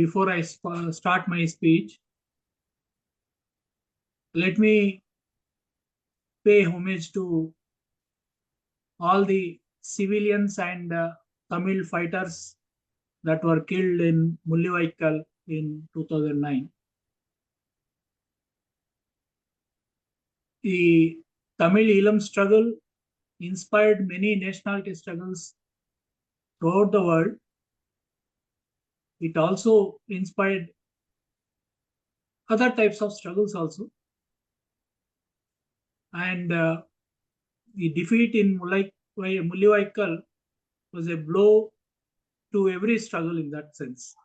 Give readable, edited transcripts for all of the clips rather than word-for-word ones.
before I start my speech, let me pay homage to all the civilians and Tamil fighters that were killed in Mullivaikal in 2009. The Tamil Elam struggle inspired many nationality struggles throughout the world. It also inspired other types of struggles also. And the defeat in Mullivaikal was a blow to every struggle in that sense.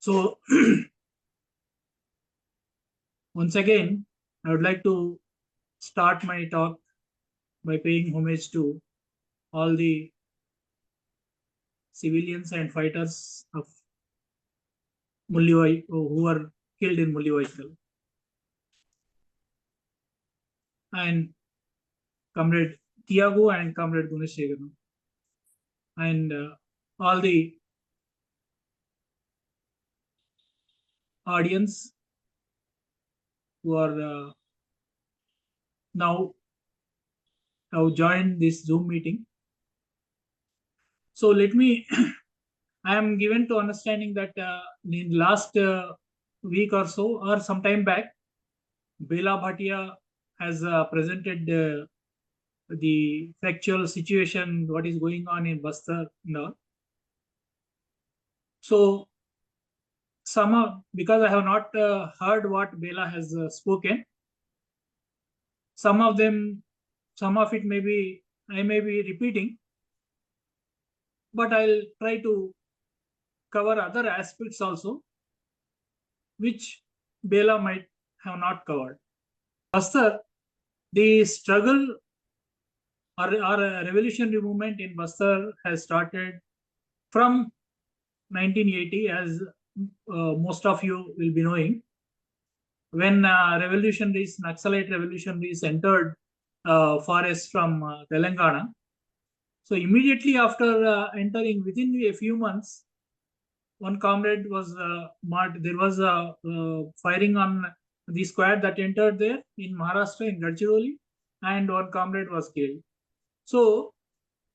So, once again, I would like to start my talk by paying homage to all the civilians and fighters of Mullivaikal who were killed in Mullivaikal. And Comrade Tiago and Comrade Gunesheganu. And all the audience who are now have joined this Zoom meeting. So let me, I am given to understanding that in last week or so, or some time back, Bela Bhatia has presented the factual situation, what is going on in Bastar now. So because I have not heard what Bela has spoken, some of it I may be repeating, but I'll try to cover other aspects also, which Bela might have not covered. Bastar, the struggle or revolutionary movement in Bastar has started from 1980, as most of you will be knowing, when Naxalite revolutionaries entered forests from Telangana. So immediately after entering, within a few months, one comrade was marked. There was a firing on the squad that entered there in Maharashtra, in Gadchiroli, and one comrade was killed. So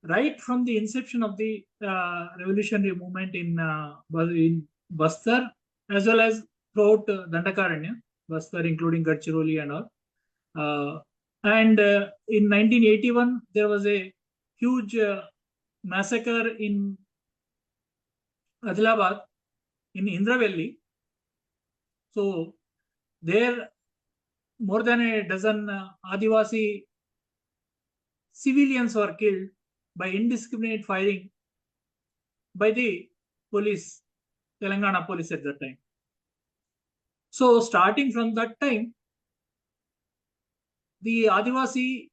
right from the inception of the revolutionary movement in Bastar, as well as throughout Dandakaranya, Bastar including Gadchiroli and all. And in 1981, there was a huge massacre in Adilabad, in Indravelli. So there, more than a dozen Adivasi civilians were killed by indiscriminate firing by the police, Telangana police at that time. So starting from that time, the Adivasi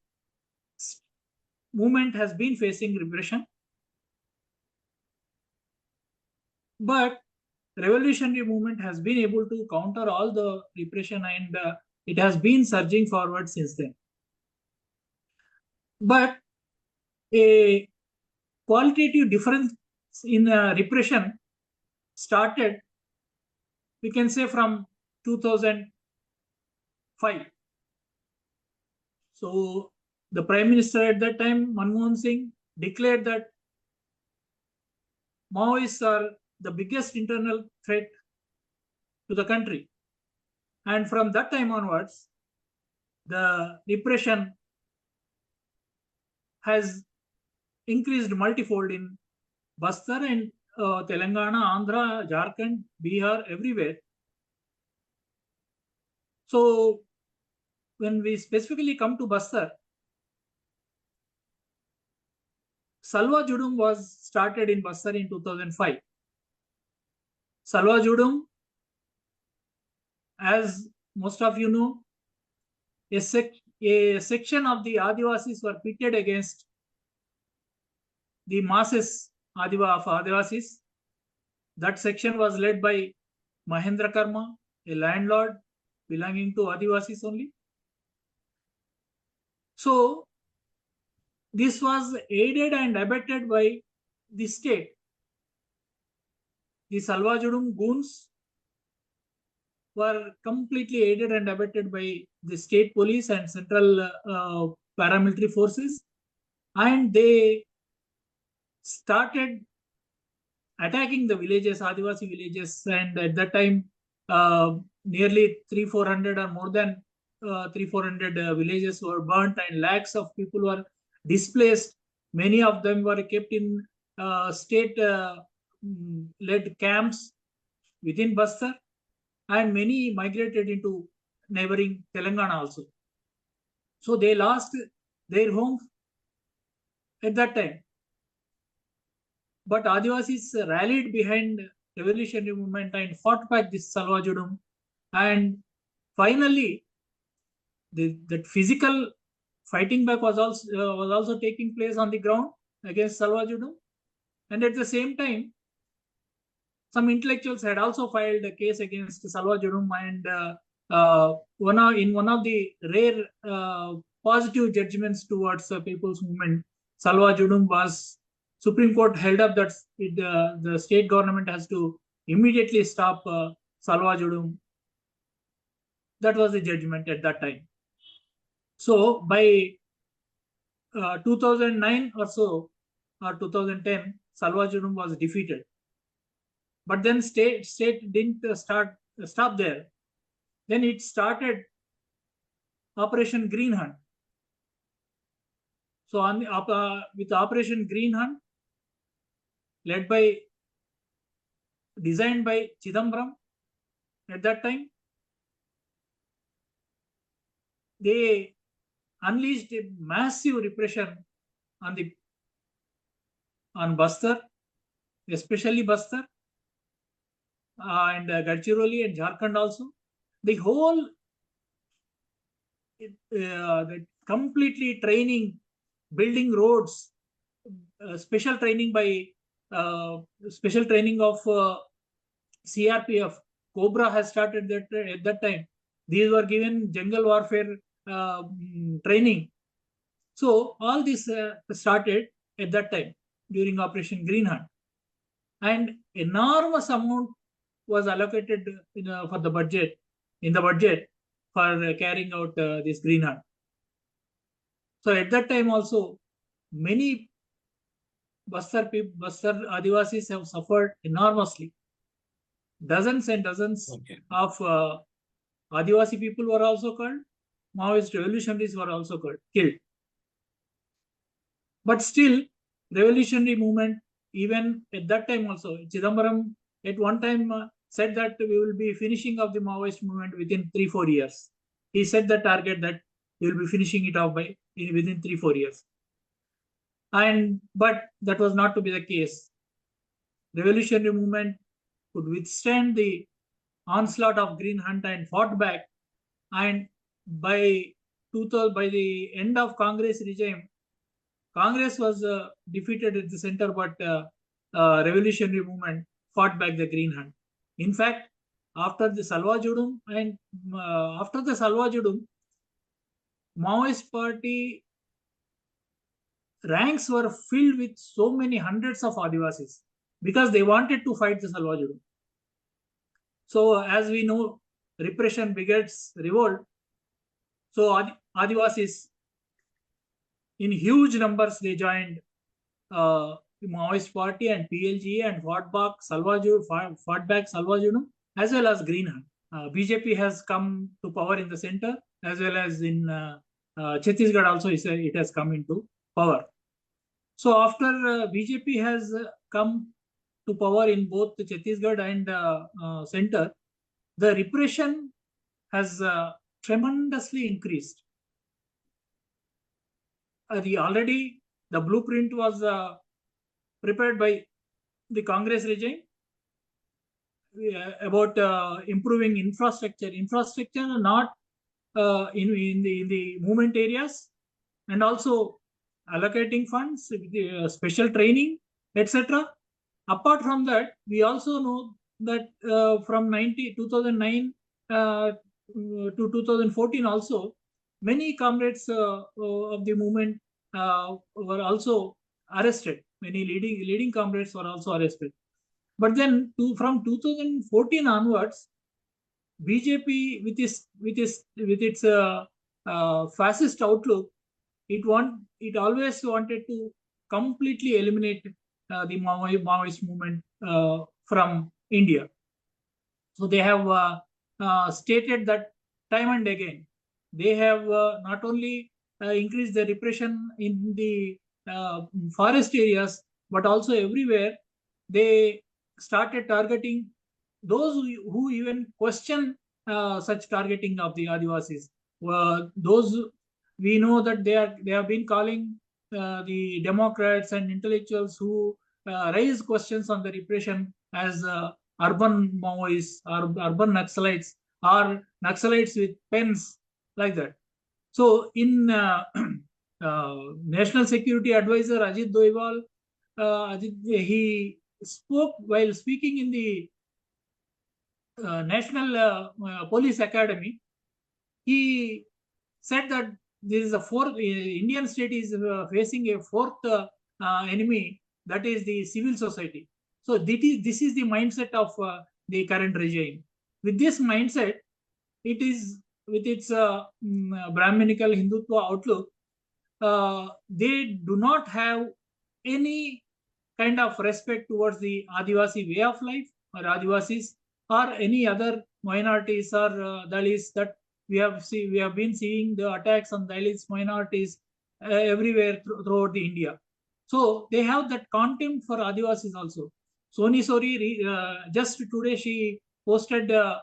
movement has been facing repression. But revolutionary movement has been able to counter all the repression, and it has been surging forward since then. But a qualitative difference in repression started, we can say, from 2005. So the Prime Minister at that time, Manmohan Singh, declared that Maoists are the biggest internal threat to the country. And from that time onwards, the repression has increased multifold in Bastar and Telangana, Andhra, Jharkhand, Bihar, everywhere. So when we specifically come to Bastar, Salwa Judum was started in Bastar in 2005. Salwa Judum, as most of you know, a section of the Adivasis were pitted against the masses of Adivasis. That section was led by Mahendra Karma, a landlord belonging to Adivasis only. So this was aided and abetted by the state. the Salvajudum goons were completely aided and abetted by the state police and central paramilitary forces, and they started attacking the villages, Adivasi villages, and at that time, nearly 300-400 or more than 300-400 villages were burnt, and lakhs of people were displaced. Many of them were kept in state-led camps within Bastar, and many migrated into neighboring Telangana also. So they lost their homes at that time. But Adivasis rallied behind revolutionary movement and fought back this Salvajudum. And finally, that physical fighting back was also taking place on the ground against Salvajudum. And at the same time, some intellectuals had also filed a case against Salvajudum, and in one of the rare positive judgments towards the people's movement, Salvajudum was Supreme Court held up that the state government has to immediately stop Salvajudum. That was the judgment at that time. So by 2009 or so, or 2010, Salvajudum was defeated. But then state didn't stop there. Then it started Operation Green Hunt. So on the, with Operation Green Hunt, designed by Chidambaram at that time, they unleashed a massive repression on Bastar, especially Bastar, and Gadchiroli and Jharkhand also. The whole the completely training, building roads, special training of CRPF, Cobra has started at that time. These were given jungle warfare training. So all this started at that time during Operation Green Hunt, and enormous amount was allocated for the budget for carrying out this Green Hunt. So at that time also, many Bastar Adivasis have suffered enormously. Dozens and dozens of Adivasi people were also killed. Maoist revolutionaries were also killed. But still, revolutionary movement, even at that time also, Chidambaram at one time said that we will be finishing off the Maoist movement within 3-4 years. He set the target that we will be finishing it off within 3-4 years. But that was not to be the case. Revolutionary movement could withstand the onslaught of Green Hunt and fought back. And by the end of Congress regime, Congress was defeated at the center, but revolutionary movement fought back the Green Hunt. In fact, after the Salvajudum, Maoist party ranks were filled with so many hundreds of Adivasis because they wanted to fight the Salvajudum. So as we know, repression begets revolt. So Adivasis, in huge numbers, they joined the Maoist party and PLG and fought back Salvajudum as well as Green Hunt. BJP has come to power in the center as well as in Chhattisgarh also it has come into power. So after BJP has come to power in both the Chhattisgarh and center, the repression has tremendously increased. Already the blueprint was prepared by the Congress regime about improving infrastructure not in the movement areas, and also allocating funds, special training, etc. Apart from that, we also know that from 2009 to 2014 also, many comrades of the movement were also arrested. Many leading comrades were also arrested. But then from 2014 onwards, BJP with its fascist outlook, it always wanted to completely eliminate the Maoist movement from India. So they have stated that time and again. They have not only increased the repression in the forest areas, but also everywhere. They started targeting those who even question such targeting of the Adivasis. Those we know that they have been calling the Democrats and intellectuals who raise questions on the repression as urban Maoists or urban Naxalites or Naxalites with pens like that. So in National Security Advisor Ajit Doiwal, he spoke while speaking in the National Police Academy. He said that this is a fourth Indian state is facing a fourth enemy, that is the civil society. So this is the mindset of the current regime. With this mindset, it is with its Brahminical Hindutva outlook, they do not have any kind of respect towards the Adivasi way of life or Adivasis or any other minorities or Dalits that we have been seeing the attacks on Dalits minorities everywhere throughout the India. So they have that contempt for Adivasis also. Soni Sori just today she posted a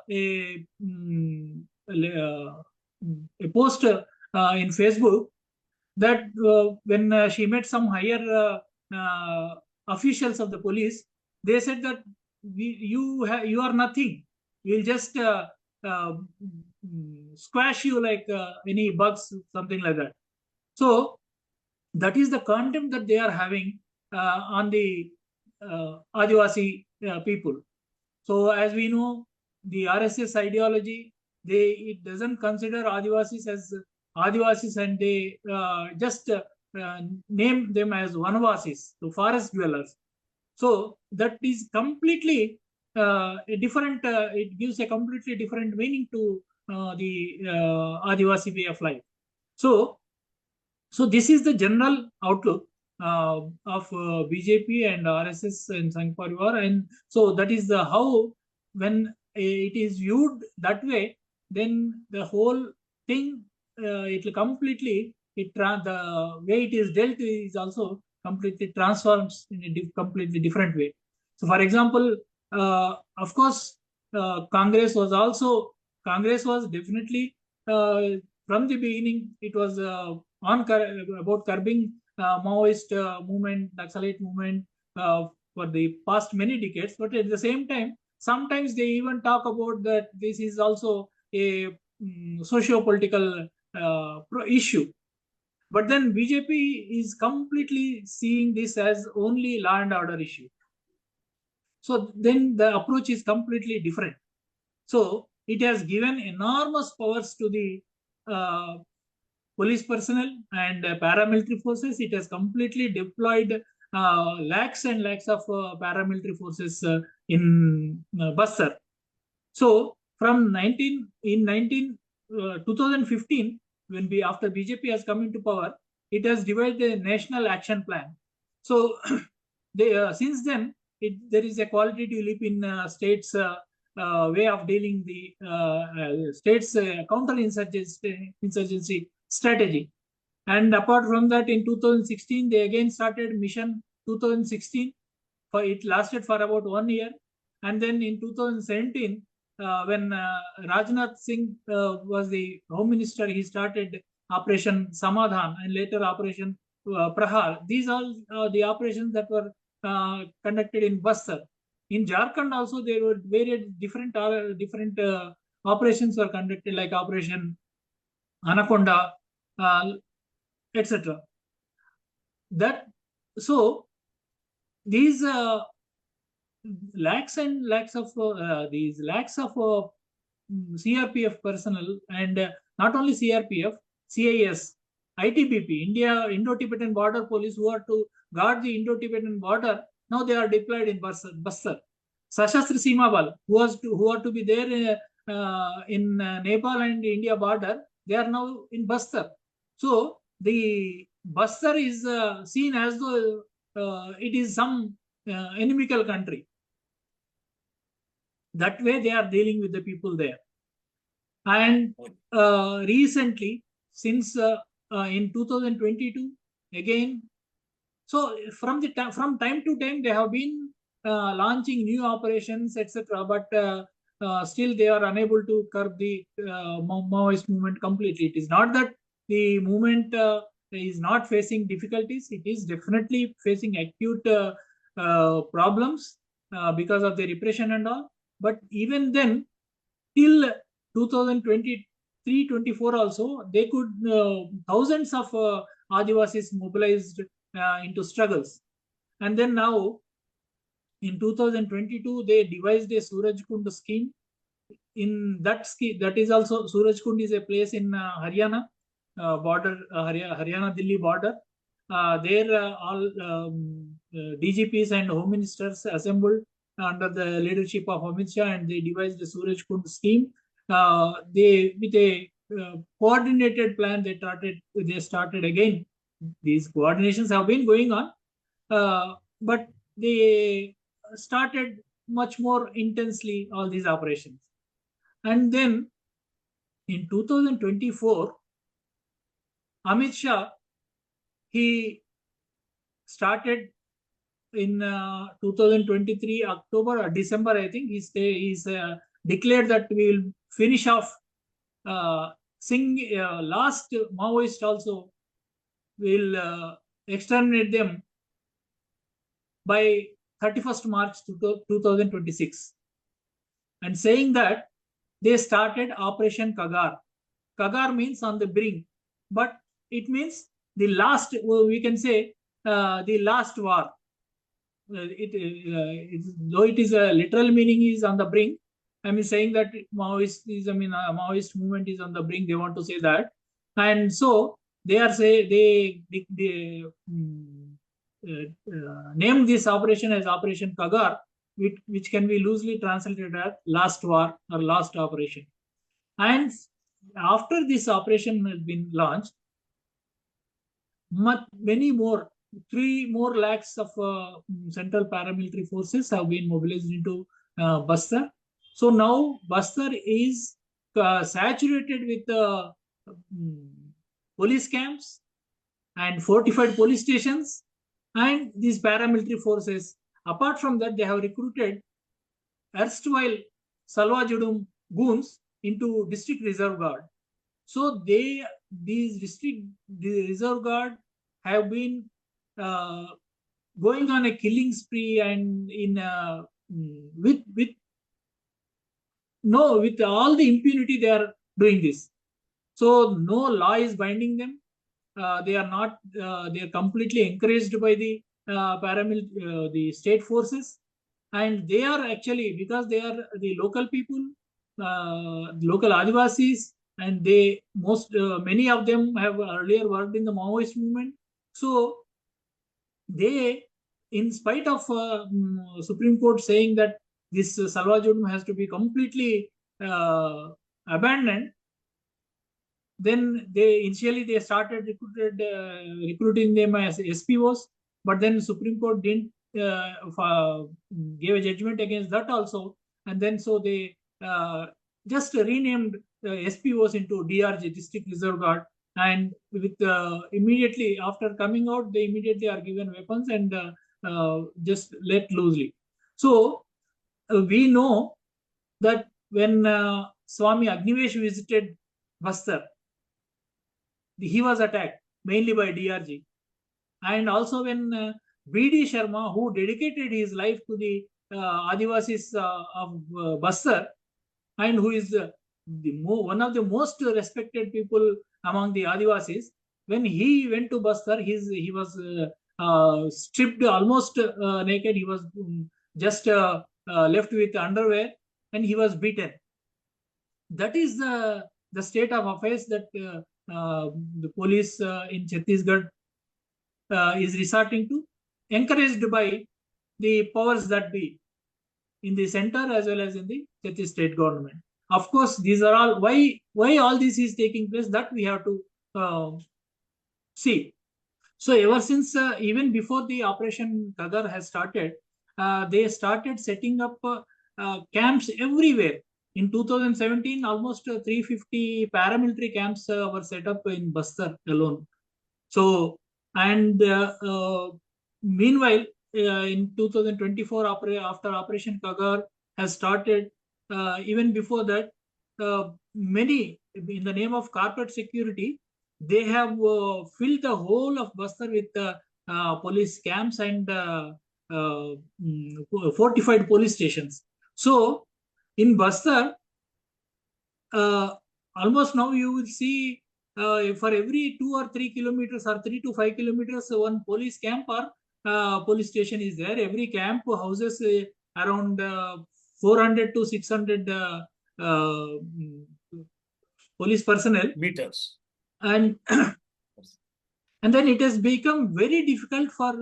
post in Facebook that when she met some higher officials of the police, they said that you are nothing. We'll just squash you like any bugs, something like that. So that is the contempt that they are having on the Adivasi people. So as we know, the RSS ideology, it doesn't consider Adivasis as Adivasis, and they just name them as Vanvasis, the forest dwellers. So that is completely a different. It gives a completely different meaning to the Adivasi way of life. So this is the general outlook of BJP and RSS and Sangh Parivar, and so that is the how when it is viewed that way, then the whole thing it will completely the way it is dealt is also completely transforms in a completely different way. So, for example, of course, Congress was definitely from the beginning it was about curbing Maoist movement, Naxalite movement for the past many decades. But at the same time, sometimes they even talk about that this is also a socio-political issue. But then BJP is completely seeing this as only law and order issue. So then the approach is completely different. So it has given enormous powers to the police personnel and paramilitary forces. It has completely deployed lakhs and lakhs of paramilitary forces in Bastar. So from 2015, when after BJP has come into power, it has devised a national action plan. So since then, there is a qualitative leap in states' way of dealing the states' counter-insurgency strategy. And apart from that, in 2016, they again started Mission 2016. It lasted for about 1 year. And then in 2017, when Rajnath Singh was the Home Minister, he started Operation Samadhan and later Operation Prahar. These are the operations that were conducted in Bastar. In Jharkhand also, there were various different operations were conducted, like Operation Anaconda, etc. That so these lakhs and lakhs of CRPF personnel and not only CRPF, CIS, ITBP, Indo-Tibetan Border Police, who are to guard the Indo-Tibetan border. Now they are deployed in Bastar. Sashastra Seema Bal, who are to be there in Nepal and India border, they are now in Bastar. So the Bastar is seen as though it is some inimical country. That way they are dealing with the people there. And recently, since in 2022, again, so from time to time they have been launching new operations, etc. But still they are unable to curb the Maoist movement completely. It is not that the movement is not facing difficulties. It is definitely facing acute problems because of the repression and all. But even then, till 2023-24 also, they could thousands of Adivasis mobilized into struggles. And then now, in 2022, they devised a Suraj Kund scheme. In that scheme, that is also, Suraj Kund is a place in Haryana border, Haryana-Delhi border. There, all DGPs and home ministers assembled under the leadership of Amit Shah, and they devised the Suraj Kund scheme. They, with a coordinated plan, they started again. These coordinations have been going on, but they started much more intensely all these operations. And then in 2024, Amit Shah, he started in 2023 October or December, I think. He's declared that we will finish off last Maoist also. Will exterminate them by 31st March 2026. And saying that, they started Operation Kagar. Kagar means on the brink, but it means the last, we can say, the last war. Though it is a literal meaning is on the brink, I mean saying that Maoist movement is on the brink. They want to say that, and so they are named this operation as Operation Kagar, which can be loosely translated as last war or last operation. And after this operation has been launched, many more, 3 more lakhs of central paramilitary forces have been mobilized into Bastar. So now Bastar is saturated with police camps and fortified police stations and these paramilitary forces. Apart from that, they have recruited erstwhile Salwa Judum goons into district reserve guard. So these district reserve guard have been going on a killing spree, and with all the impunity they are doing this. So no law is binding them. They are not. They are completely encouraged by the the state forces, and they are actually, because they are the local people, local Adivasis, and many of them have earlier worked in the Maoist movement. So they, in spite of Supreme Court saying that this Salwa Judum has to be completely abandoned, then they started recruiting them as SPOs, but then Supreme Court didn't gave a judgment against that also, and then so they just renamed SPOs into DRG, District Reserve Guard, and with immediately after coming out, they immediately are given weapons and just let loosely. So we know that when Swami Agnivesh visited Bastar, he was attacked mainly by DRG. And also when B.D. Sharma, who dedicated his life to the Adivasis of Bastar, and who is one of the most respected people among the Adivasis, when he went to Bastar, he was stripped almost naked. He was just left with underwear, and he was beaten. That is the state of affairs that the police in Chhattisgarh is resorting to, encouraged by the powers that be in the center as well as in the Chhattisgarh state government. Of course, these are all why all this is taking place, that we have to see. So ever since even before the Operation Kagar has started, they started setting up camps everywhere. In 2017, almost 350 paramilitary camps were set up in Bastar alone. So, and meanwhile, in 2024, after Operation Kagar has started, even before that, many, in the name of corporate security, they have filled the whole of Bastar with police camps and fortified police stations. So, in Bastar, uh, almost now you will see for every 2 or 3 kilometers or 3 to 5 kilometers, one police camp or police station is there. Every camp houses around 400 to 600 police personnel. Meters. And and then it has become very difficult for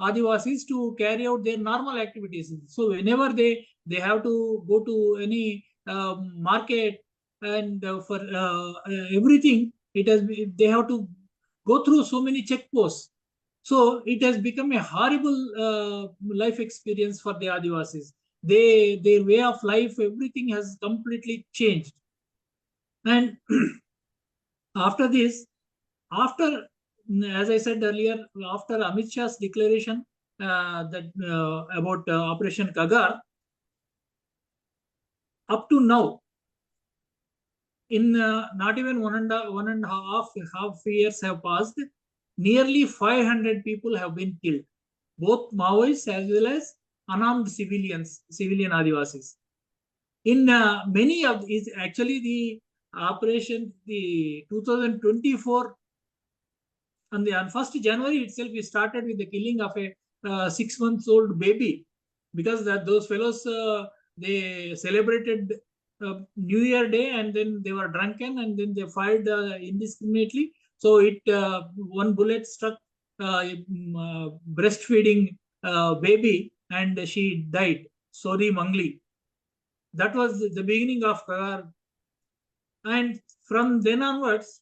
Adivasis to carry out their normal activities. So whenever they have to go to any market and for everything, they have to go through so many checkposts. So it has become a horrible life experience for the Adivasis. Their way of life, everything has completely changed. And after this, after, as I said earlier, after Amit Shah's declaration that about Operation Kagar, up to now, in not even one and a half years have passed, nearly 500 people have been killed, both Maoists as well as unarmed civilian Adivasis. In many of these, actually the operation, the 2024, on 1st January itself, we started with the killing of a 6 months old baby, because those fellows, they celebrated New Year Day and then they were drunken and then they fired indiscriminately. So one bullet struck breastfeeding baby and she died. Sori Mangli. That was the beginning of Kagar. And from then onwards,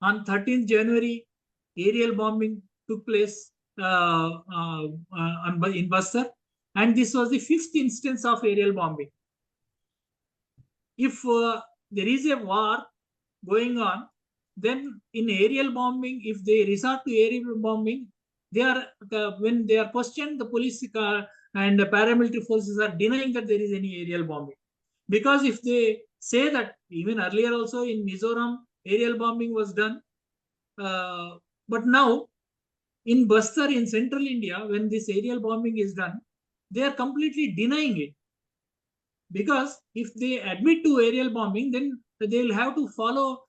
on 13th January, aerial bombing took place in Bastar, and this was the 5th instance of aerial bombing. If there is a war going on, then in aerial bombing, if they resort to aerial bombing, they are when they are questioned, the police and the paramilitary forces are denying that there is any aerial bombing. Because if they say that, even earlier also in Mizoram, aerial bombing was done. But now in Bastar, in central India, when this aerial bombing is done, they are completely denying it. Because if they admit to aerial bombing, then they will have to follow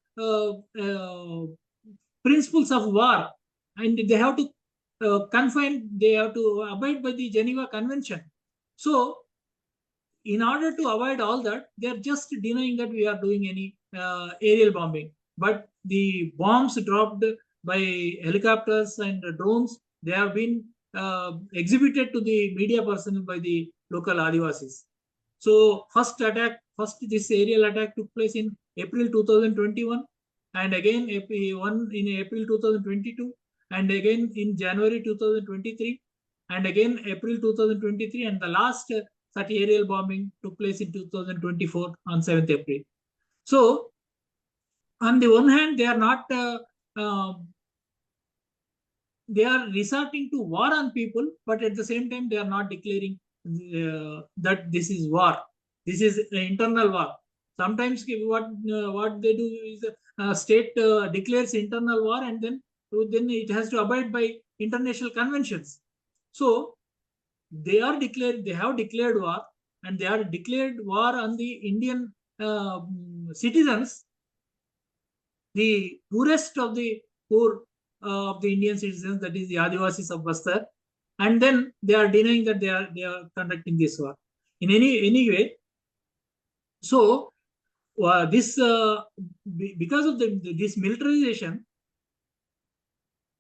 principles of war, and they have to they have to abide by the Geneva Convention. So in order to avoid all that, they are just denying that we are doing any aerial bombing. But the bombs dropped by helicopters and drones, they have been exhibited to the media personnel by the local Adivasis. So first this aerial attack took place in April 2021, and again one in April 2022, and again in January 2023, and again April 2023, and the last such aerial bombing took place in 2024 on 7th April. So on the one hand, they are not they are resorting to war on people, but at the same time, they are not declaring that this is war. This is an internal war. Sometimes what they do is state declares internal war, and then it has to abide by international conventions. So they have declared war, and they are declared war on the Indian citizens, the poorest of the poor of the Indian citizens, that is the Adivasis of Bastar, and then they are denying that they are conducting this war in any way. So this because of this militarization,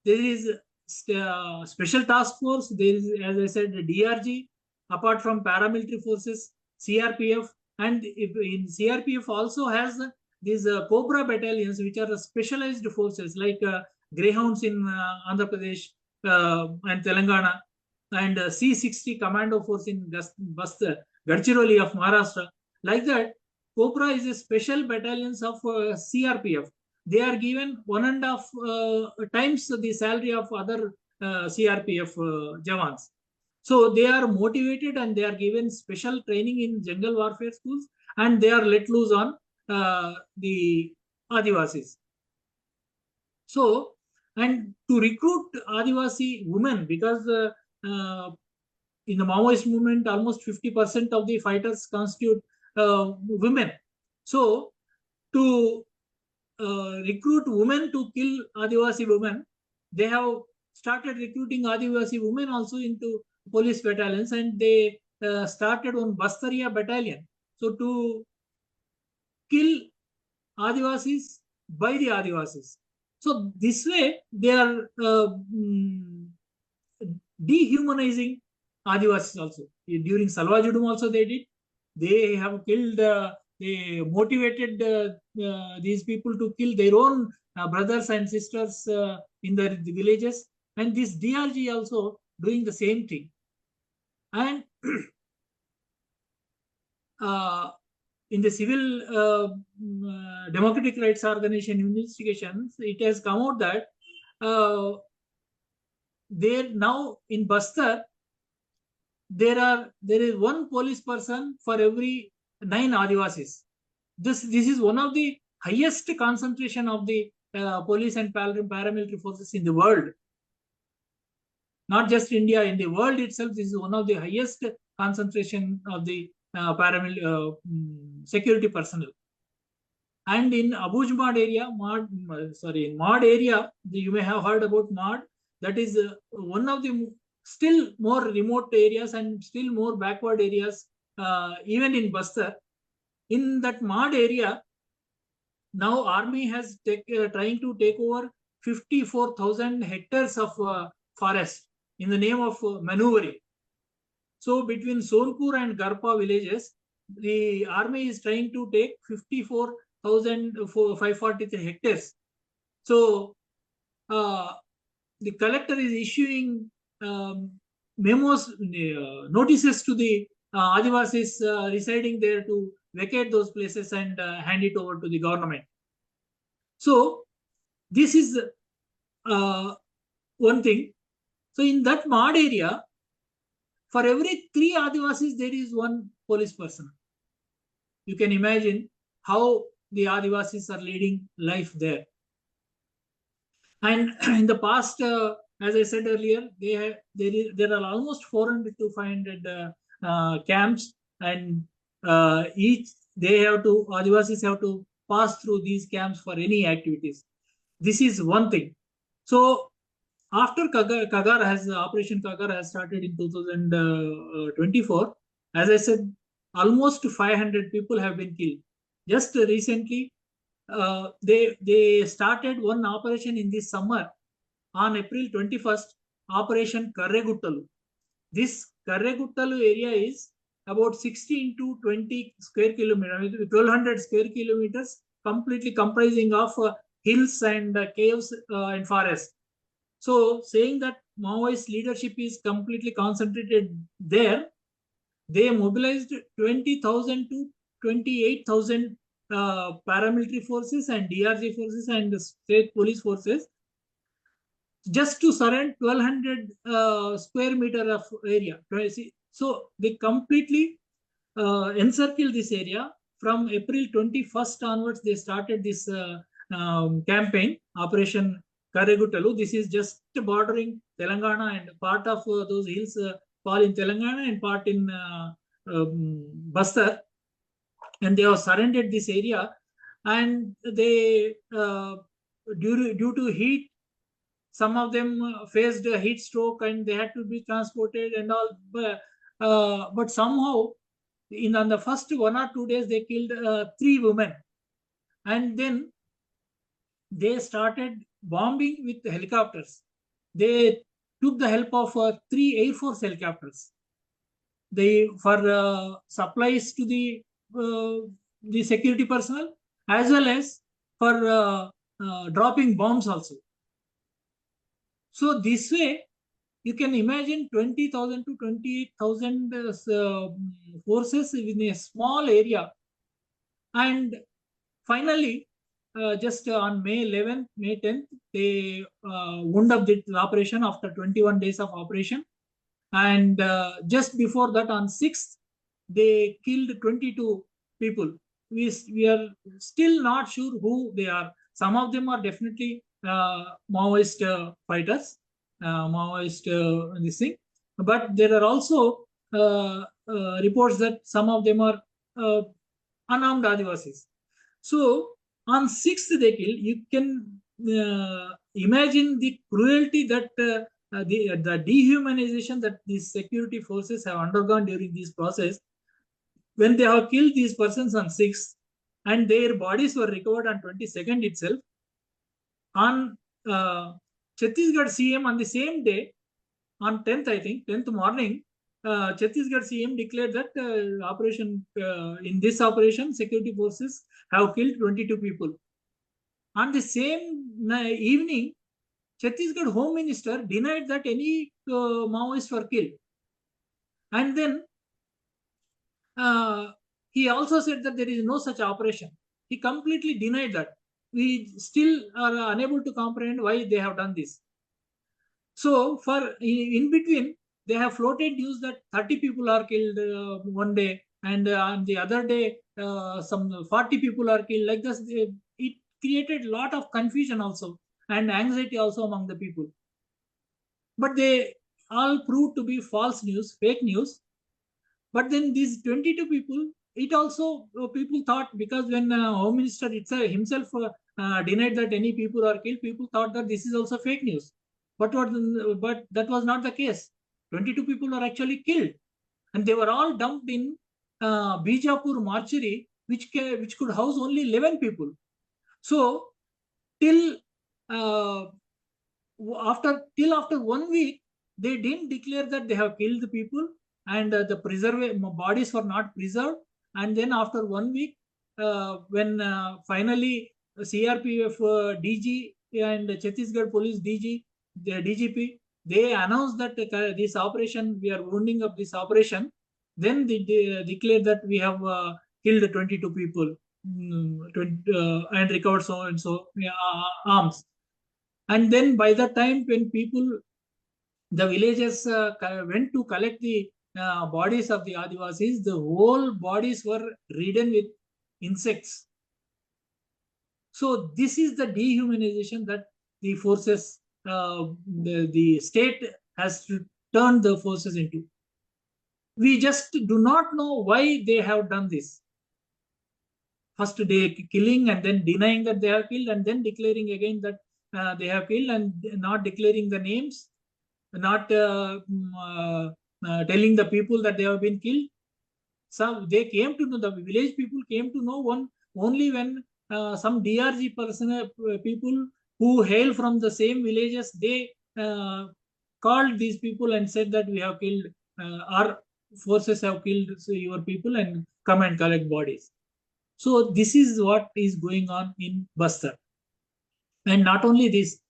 there is special task force. There is, as I said, the DRG, apart from paramilitary forces, CRPF, and in CRPF also has these Cobra battalions, which are specialized forces like Greyhounds in Andhra Pradesh and Telangana, and C-60 Commando Force in Bastar, Gadchiroli of Maharashtra. Like that, Cobra is a special battalions of CRPF. They are given 1.5 times the salary of other CRPF Jawans. So they are motivated and they are given special training in jungle warfare schools, and they are let loose on the Adivasis. So, and to recruit Adivasi women, because in the Maoist movement, almost 50% of the fighters constitute women. So, to recruit women to kill Adivasi women, they have started recruiting Adivasi women also into police battalions, and they started one Bastaria battalion. So, to kill Adivasis by the Adivasis. So this way they are dehumanizing Adivasis also. During Salwa Judum also they did. They have killed, they motivated these people to kill their own brothers and sisters in the villages. And this DRG also doing the same thing. And in the civil democratic rights organization investigations, it has come out that there now in Bastar, there is one police person for every 9 Adivasis. This is one of the highest concentration of the police and paramilitary forces in the world. Not just India, in the world itself, this is one of the highest concentration of the paramilitary security personnel. And in Abujmad area, Mad area, you may have heard about Mad. That is one of the still more remote areas and still more backward areas, even in Bastar. In that Mad area, now army has trying to take over 54,000 hectares of forest in the name of maneuvering. So between Sonpur and Garpa villages, the army is trying to take 54,543 hectares. So the collector is issuing memos, notices to the Adivasis residing there to vacate those places and hand it over to the government. So this is one thing. So in that Mad area, for every 3 Adivasis, there is one police person. You can imagine how the Adivasis are leading life there. And in the past, as I said earlier, there are almost 400 to 500 camps, and Adivasis have to pass through these camps for any activities. This is one thing. So after Operation Kagar has started in 2024, as I said, almost 500 people have been killed. Just recently, they started one operation in this summer on April 21st, Operation Karreguttalu. This Karreguttalu area is about 60 into 20 square kilometers, 1200 square kilometers, completely comprising of hills and caves and forests. So saying that Maoist leadership is completely concentrated there, they mobilized 20,000 to 28,000 paramilitary forces and DRG forces and state police forces just to surround 1200 square meter of area. So they completely encircle this area. From April 21st onwards, they started this campaign, Operation Karreguttalu. This is just bordering Telangana, and part of those hills fall in Telangana and part in Bastar. And they have surrendered this area, and they due to heat, some of them faced a heat stroke and they had to be transported and all. But somehow, on the first 1 or 2 days, they killed 3 women, and then they started bombing with helicopters. They took the help of 3 Air Force helicopters. for supplies to the security personnel, as well as for dropping bombs also. So this way, you can imagine 20,000 to 28,000 forces in a small area. And finally, just on May 11th, May 10th, they wound up the operation after 21 days of operation. And just before that, on 6th, they killed 22 people. We are still not sure who they are. Some of them are definitely Maoist fighters, Maoist this thing. But there are also reports that some of them are unarmed Adivasis. So on 6th they kill. You can imagine the cruelty that the dehumanization that these security forces have undergone during this process when they have killed these persons on 6th and their bodies were recovered on 22nd itself. On Chhattisgarh CM on the same day, on 10th, I think, 10th morning, Chhattisgarh CM declared that in this operation, security forces have killed 22 people. On the same evening, Chhattisgarh Home Minister denied that any Maoists were killed. And then he also said that there is no such operation. He completely denied that. We still are unable to comprehend why they have done this. So for in between, they have floated news that 30 people are killed one day, and on the other day, some 40 people are killed. Like this, it created a lot of confusion also and anxiety also among the people. But they all proved to be false news, fake news. But then these 22 people, it also people thought, because when Home Minister himself denied that any people are killed, people thought that this is also fake news. But that was not the case. 22 people are actually killed, and they were all dumped in Bijapur mortuary, which could house only 11 people. So till uh, after 1 week, they didn't declare that they have killed the people, and the bodies were not preserved. And then after 1 week, when finally CRPF DG and Chhattisgarh Police DG, the DGP, they announced that this operation, we are wounding up this operation. Then they declared that we have killed 22 people, and recovered so and so arms. And then by the time when the villagers went to collect the bodies of the Adivasis, the whole bodies were ridden with insects. So this is the dehumanization that the forces, the state has turned the forces into. We just do not know why they have done this. First day killing, and then denying that they have killed, and then declaring again that they have killed, and not declaring the names, not telling the people that they have been killed. So they came to know, the village people came to know only when some DRG people who hail from the same villages, they called these people and said that we have killed, our forces have killed your people, and come and collect bodies. So this is what is going on in Bastar. And not only this,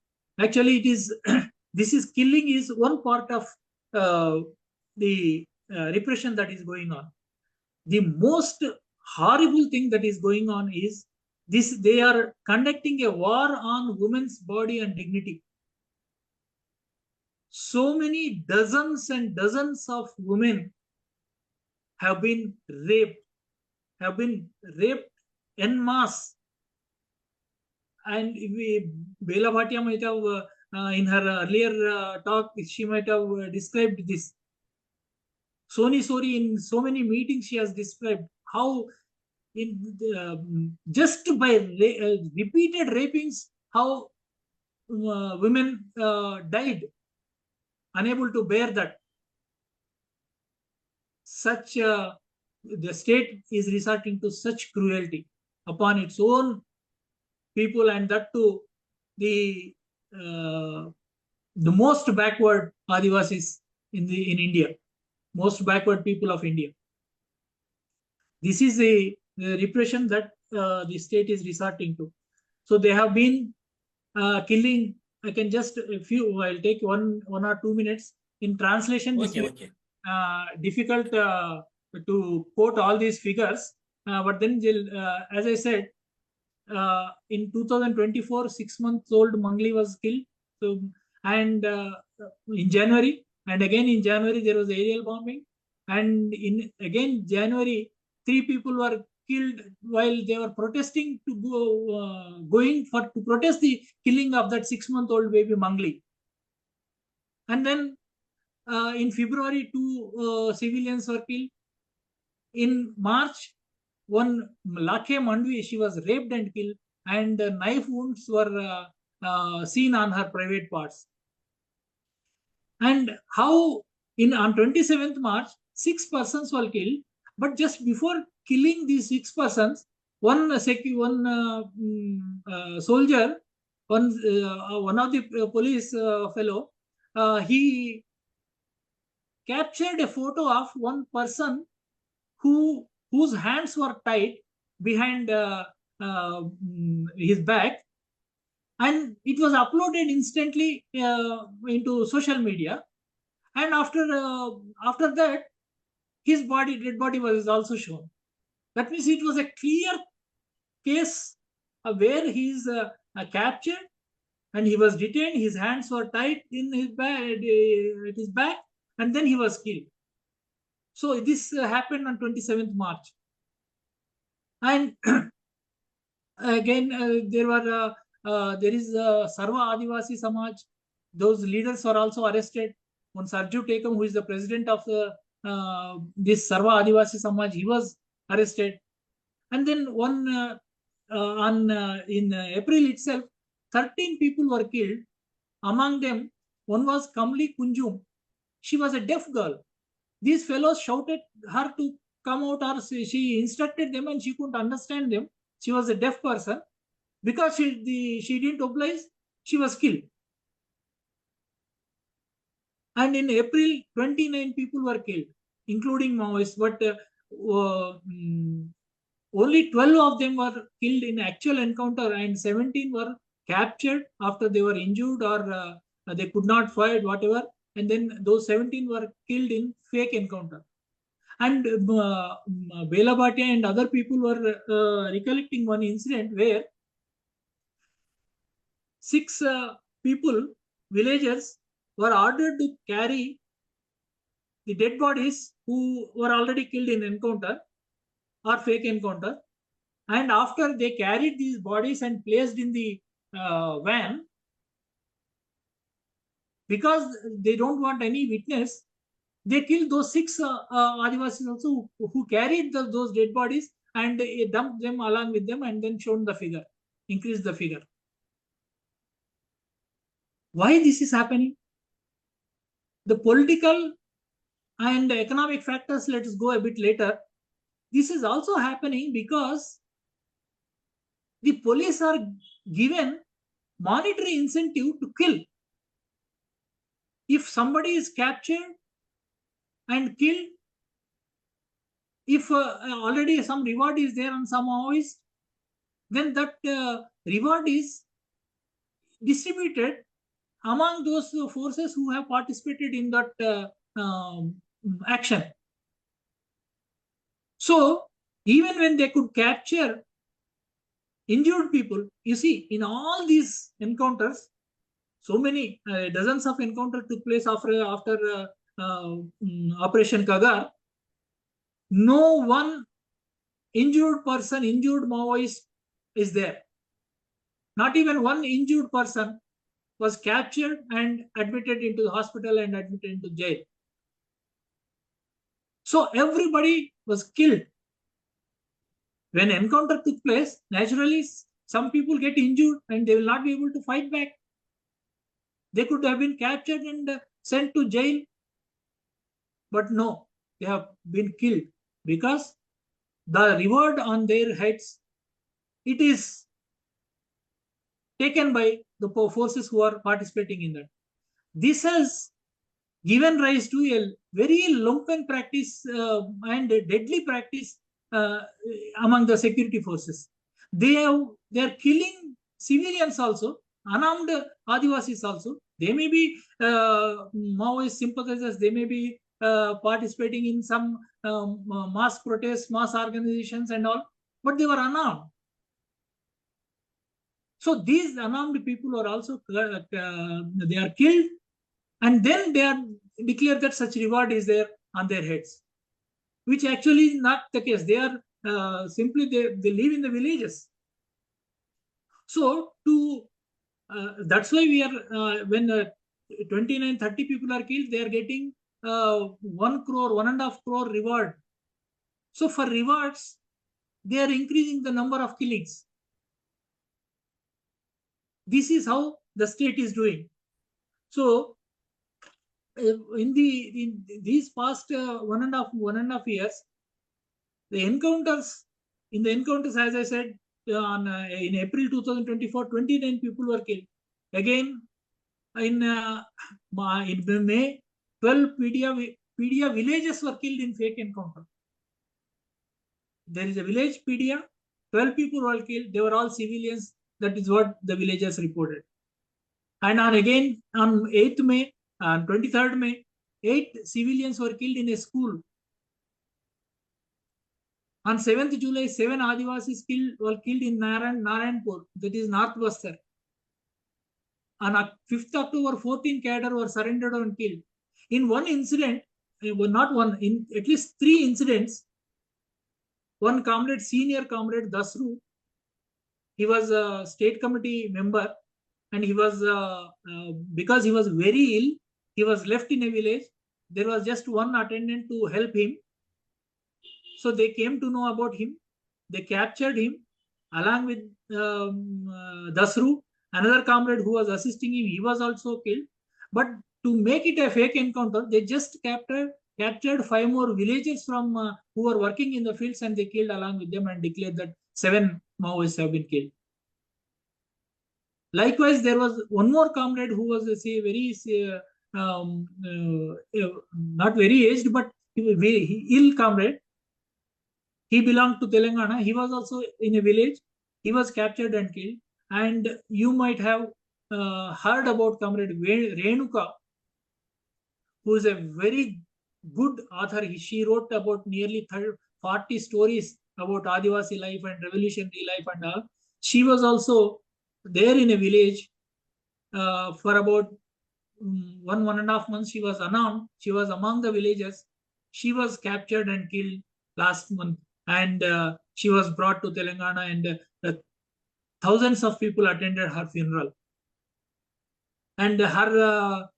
actually it is this is killing is one part of the repression that is going on. The most horrible thing that is going on is this: they are conducting a war on women's body and dignity. So many dozens and dozens of women have been raped en masse. And Bela Bhatia might have, in her earlier talk, she might have described this. Soni Sori, in so many meetings, she has described how, just by repeated rapings, how women died, unable to bear that. The state is resorting to such cruelty upon its own people, and that to the most backward Adivasis in India. most backward people of India. This is the repression that the state is resorting to. So they have been killing. I can just a few. I'll take one or 2 minutes in translation. This Okay, will okay. difficult to quote all these figures. But then, as I said, in 2024, 6 months old Mangli was killed. So, and in January, and again in January there was aerial bombing, and in again January, 3 people were killed while they were protesting to going for to protest the killing of that 6 month old baby Mangli. And then in February, two civilians were killed. In March, one Lakhe Mandvi, she was raped and killed, and knife wounds were seen on her private parts. And how in on 27th March, 6 persons were killed, but just before killing these 6 persons, one soldier, one of the police fellow, he captured a photo of one person whose hands were tied behind his back, and it was uploaded instantly into social media. And after that, his dead body was also shown. That means it was a clear case where he is captured and he was detained. His hands were tied in his back, at his back, and then he was killed. So this happened on 27th March. And again, there is Sarva Adivasi Samaj. Those leaders were also arrested. One Sarju Tekam, who is the president of this Sarva Adivasi Samaj, he was arrested. And then one in April itself, 13 people were killed. Among them, one was Kamli Kunjum. She was a deaf girl. These fellows shouted her to come out, or she instructed them and she couldn't understand them. She was a deaf person. Because she didn't oblige, she was killed. And in April, 29 people were killed, including Maoists. But only 12 of them were killed in actual encounter, and 17 were captured after they were injured or they could not fight, whatever. And then those 17 were killed in fake encounter. And Bela Bhatia and other people were recollecting one incident where 6 people, villagers, were ordered to carry the dead bodies who were already killed in encounter or fake encounter. And after they carried these bodies and placed in the van, because they don't want any witness, they killed those 6 Adivasis also who carried those dead bodies, and dumped them along with them, and then shown the figure, increased the figure. Why this is happening? The political and economic factors, let us go a bit later. This is also happening because the police are given monetary incentive to kill. If somebody is captured and killed, if already some reward is there on some Maoist, then that reward is distributed among those forces who have participated in that action. So even when they could capture injured people, you see, in all these encounters, so many dozens of encounters took place after Operation Kagar. No one injured person, injured Maoist is there. Not even one injured person was captured and admitted into the hospital and admitted into jail. So everybody was killed. When encounter took place, naturally some people get injured and they will not be able to fight back. They could have been captured and sent to jail. But no, they have been killed because the reward on their heads, it is taken by the forces who are participating in that. This has given rise to a very lumpen practice and deadly practice among the security forces. They are killing civilians also, unarmed Adivasis also. They may be Maoist sympathizers. They may be participating in some mass protests, mass organizations, and all, but they were unarmed. So these unarmed people are also they are killed, and then they are declared that such reward is there on their heads, which actually is not the case. They are simply they live in the villages. So to that's why we are when 29, 30 people are killed, they are getting 1 crore, 1.5 crore reward. So for rewards, they are increasing the number of killings. This is how the state is doing. So in these past 1.5 years, the encounters as I said, in April 2024, 29 people were killed. Again, in May, 12 PDA villages were killed in fake encounter. There is a village PDA, 12 people were killed. They were all civilians. That is what the villagers reported. And on 8th May, on 23rd May, 8 civilians were killed in a school. On 7th July, 7 Adivasis were killed in Narayanpur, that is North Bastar. On 5th October, 14 cadre were surrendered and killed. In one incident, not one, in at least 3 incidents, one comrade, senior comrade Dasru, he was a state committee member, and he was because he was very ill, he was left in a village. There was just one attendant to help him. So they came to know about him. They captured him along with Dasru. Another comrade who was assisting him, he was also killed. But to make it a fake encounter, they just captured 5 more villagers from who were working in the fields, and they killed along with them and declared that 7 Maoists have been killed. Likewise, there was one more comrade who was very not very aged, but he was very ill comrade. He belonged to Telangana. He was also in a village. He was captured and killed. And you might have heard about comrade Renuka, who is a very good author. She wrote about nearly 40 stories about Adivasi life and revolutionary life and all. She was also there in a village for about 1.5 months. She was unarmed. She was among the villagers. She was captured and killed last month, and she was brought to Telangana, and thousands of people attended her funeral. And her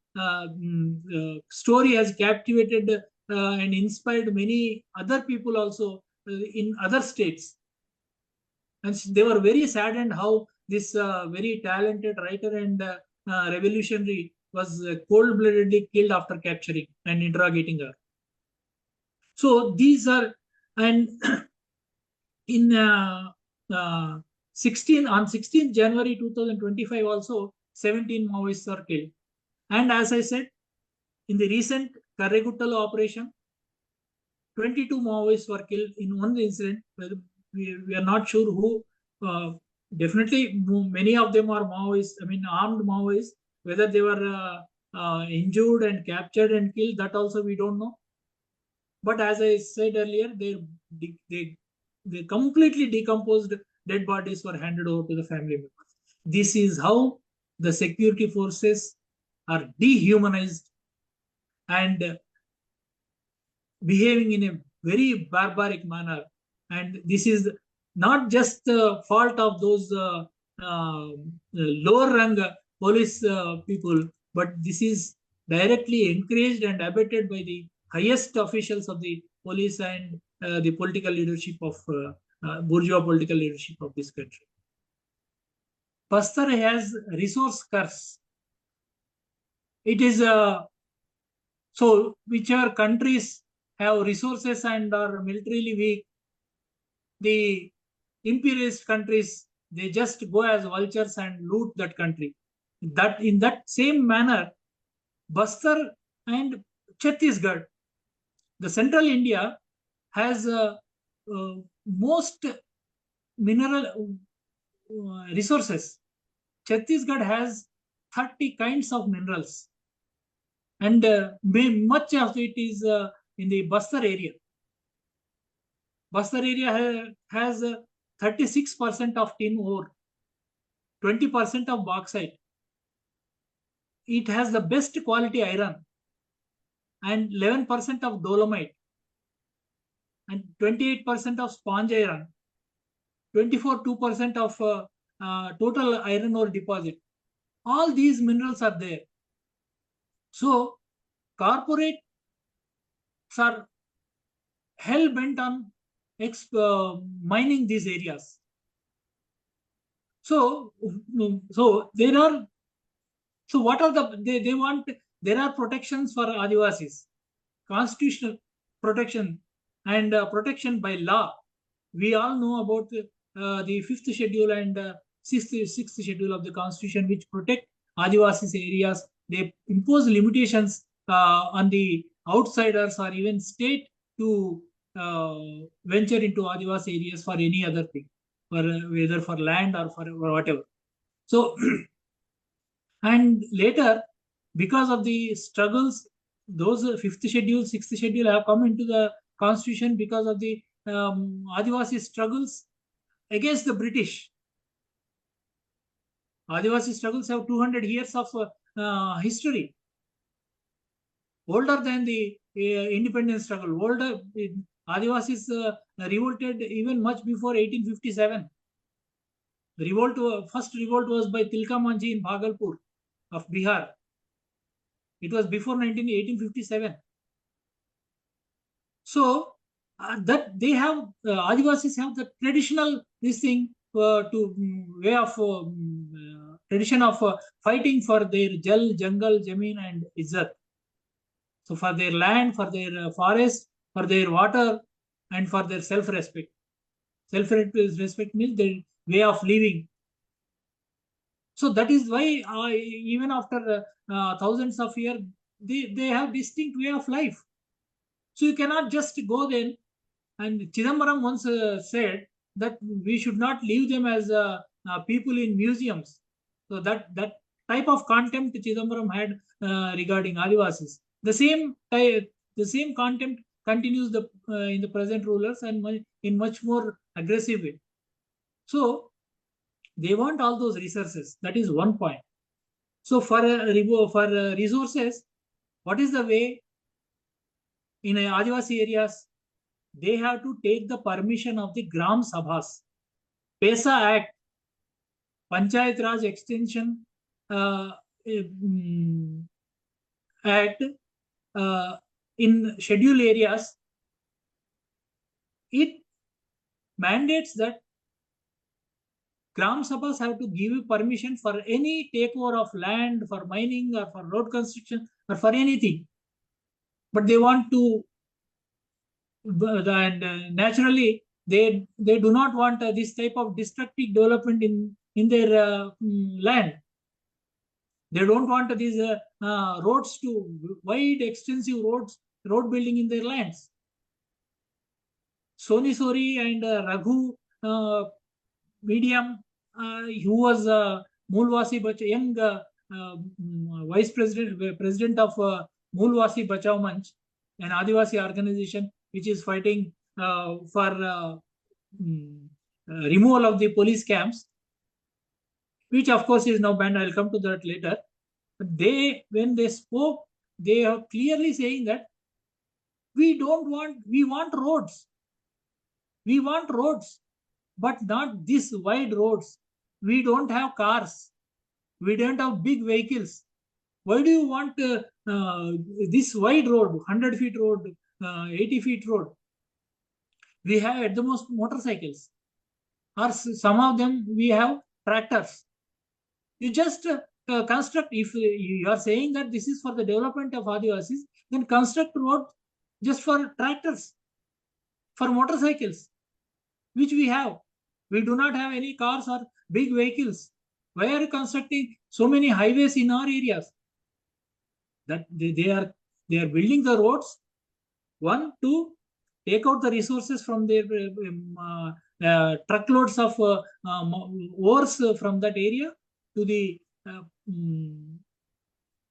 story has captivated and inspired many other people also in other states. And they were very saddened how this very talented writer and revolutionary was cold-bloodedly killed after capturing and interrogating her. So these are, and in 16th January 2025 also 17 Maoists are killed. And as I said, in the recent Karreguttalu operation, 22 Maoists were killed in one incident. We are not sure who. Definitely, many of them are Maoists, armed Maoists. Whether they were injured and captured and killed, that also we don't know. But as I said earlier, they completely decomposed dead bodies were handed over to the family members. This is how the security forces are dehumanized and behaving in a very barbaric manner. And this is not just the fault of those lower rank police people, but this is directly encouraged and abetted by the highest officials of the police and the political leadership of bourgeois political leadership of this country. Bastar has resource curse. It is so whichever countries have resources and are militarily weak, the imperialist countries, they just go as vultures and loot that country. That in that same manner, Bastar and Chhattisgarh. The central India has most mineral resources. Chhattisgarh has 30 kinds of minerals, and much of it is in the Bastar area. Bastar area has 36% of tin ore, 20% of bauxite. It has the best quality iron and 11% of dolomite and 28% of sponge iron, 2% of total iron ore deposit. All these minerals are there. So corporates are hell bent on mining these areas. So there are, so what are they want, there are protections for Adivasis, constitutional protection and protection by law. We all know about the fifth schedule and sixth schedule of the constitution, which protect Adivasis areas. They impose limitations on the outsiders or even state to venture into Adivasi areas for any other thing, for whether for land or for whatever. So and later, because of the struggles, those fifth schedule, sixth schedule have come into the constitution because of the Adivasi struggles against the British. Adivasi struggles have 200 years of history, older than the independence struggle. Older, Adivasis revolted even much before 1857. The first revolt was by Tilka Manjhi in Bhagalpur of Bihar. It was before 1857. So that they have Adivasis have the traditional this thing to way of tradition of fighting for their jal, jungle, jameen, and izzat. So for their land, for their forest, for their water, and for their self-respect. Self-respect means their way of living. So that is why even after thousands of years, they have distinct way of life. So you cannot just go there. And Chidambaram once said that we should not leave them as people in museums. So that type of contempt Chidambaram had regarding Adivasis. The same contempt continues in the present rulers and in much more aggressive way. So they want all those resources. That is one point. So for resources, what is the way in Adivasi areas? They have to take the permission of the Gram Sabhas. PESA Act, Panchayat Raj Extension Act, in scheduled areas, it mandates that Gram Sabhas have to give permission for any takeover of land, for mining or for road construction or for anything. But they want to, and naturally, they do not want this type of destructive development in their land. They don't want these roads to wide, extensive road building in their lands. Soni Sori and Raghu medium, who was Mulwasi Bachao, young vice president of Mulwasi Bachao Manch, an Adivasi organization which is fighting for removal of the police camps, which of course is now banned. I'll come to that later. But when they spoke, they are clearly saying that we want roads. We want roads, but not this wide roads. We don't have cars. We don't have big vehicles. Why do you want this wide road, 100 feet road, 80 feet road? We have at the most motorcycles, or some of them we have tractors. You just construct, if you are saying that this is for the development of Adivasis, then construct road just for tractors, for motorcycles, which we have. We do not have any cars or big vehicles. Why are you constructing so many highways in our areas? That they are They are building the roads. One, to take out the resources from their truckloads of ores from that area to the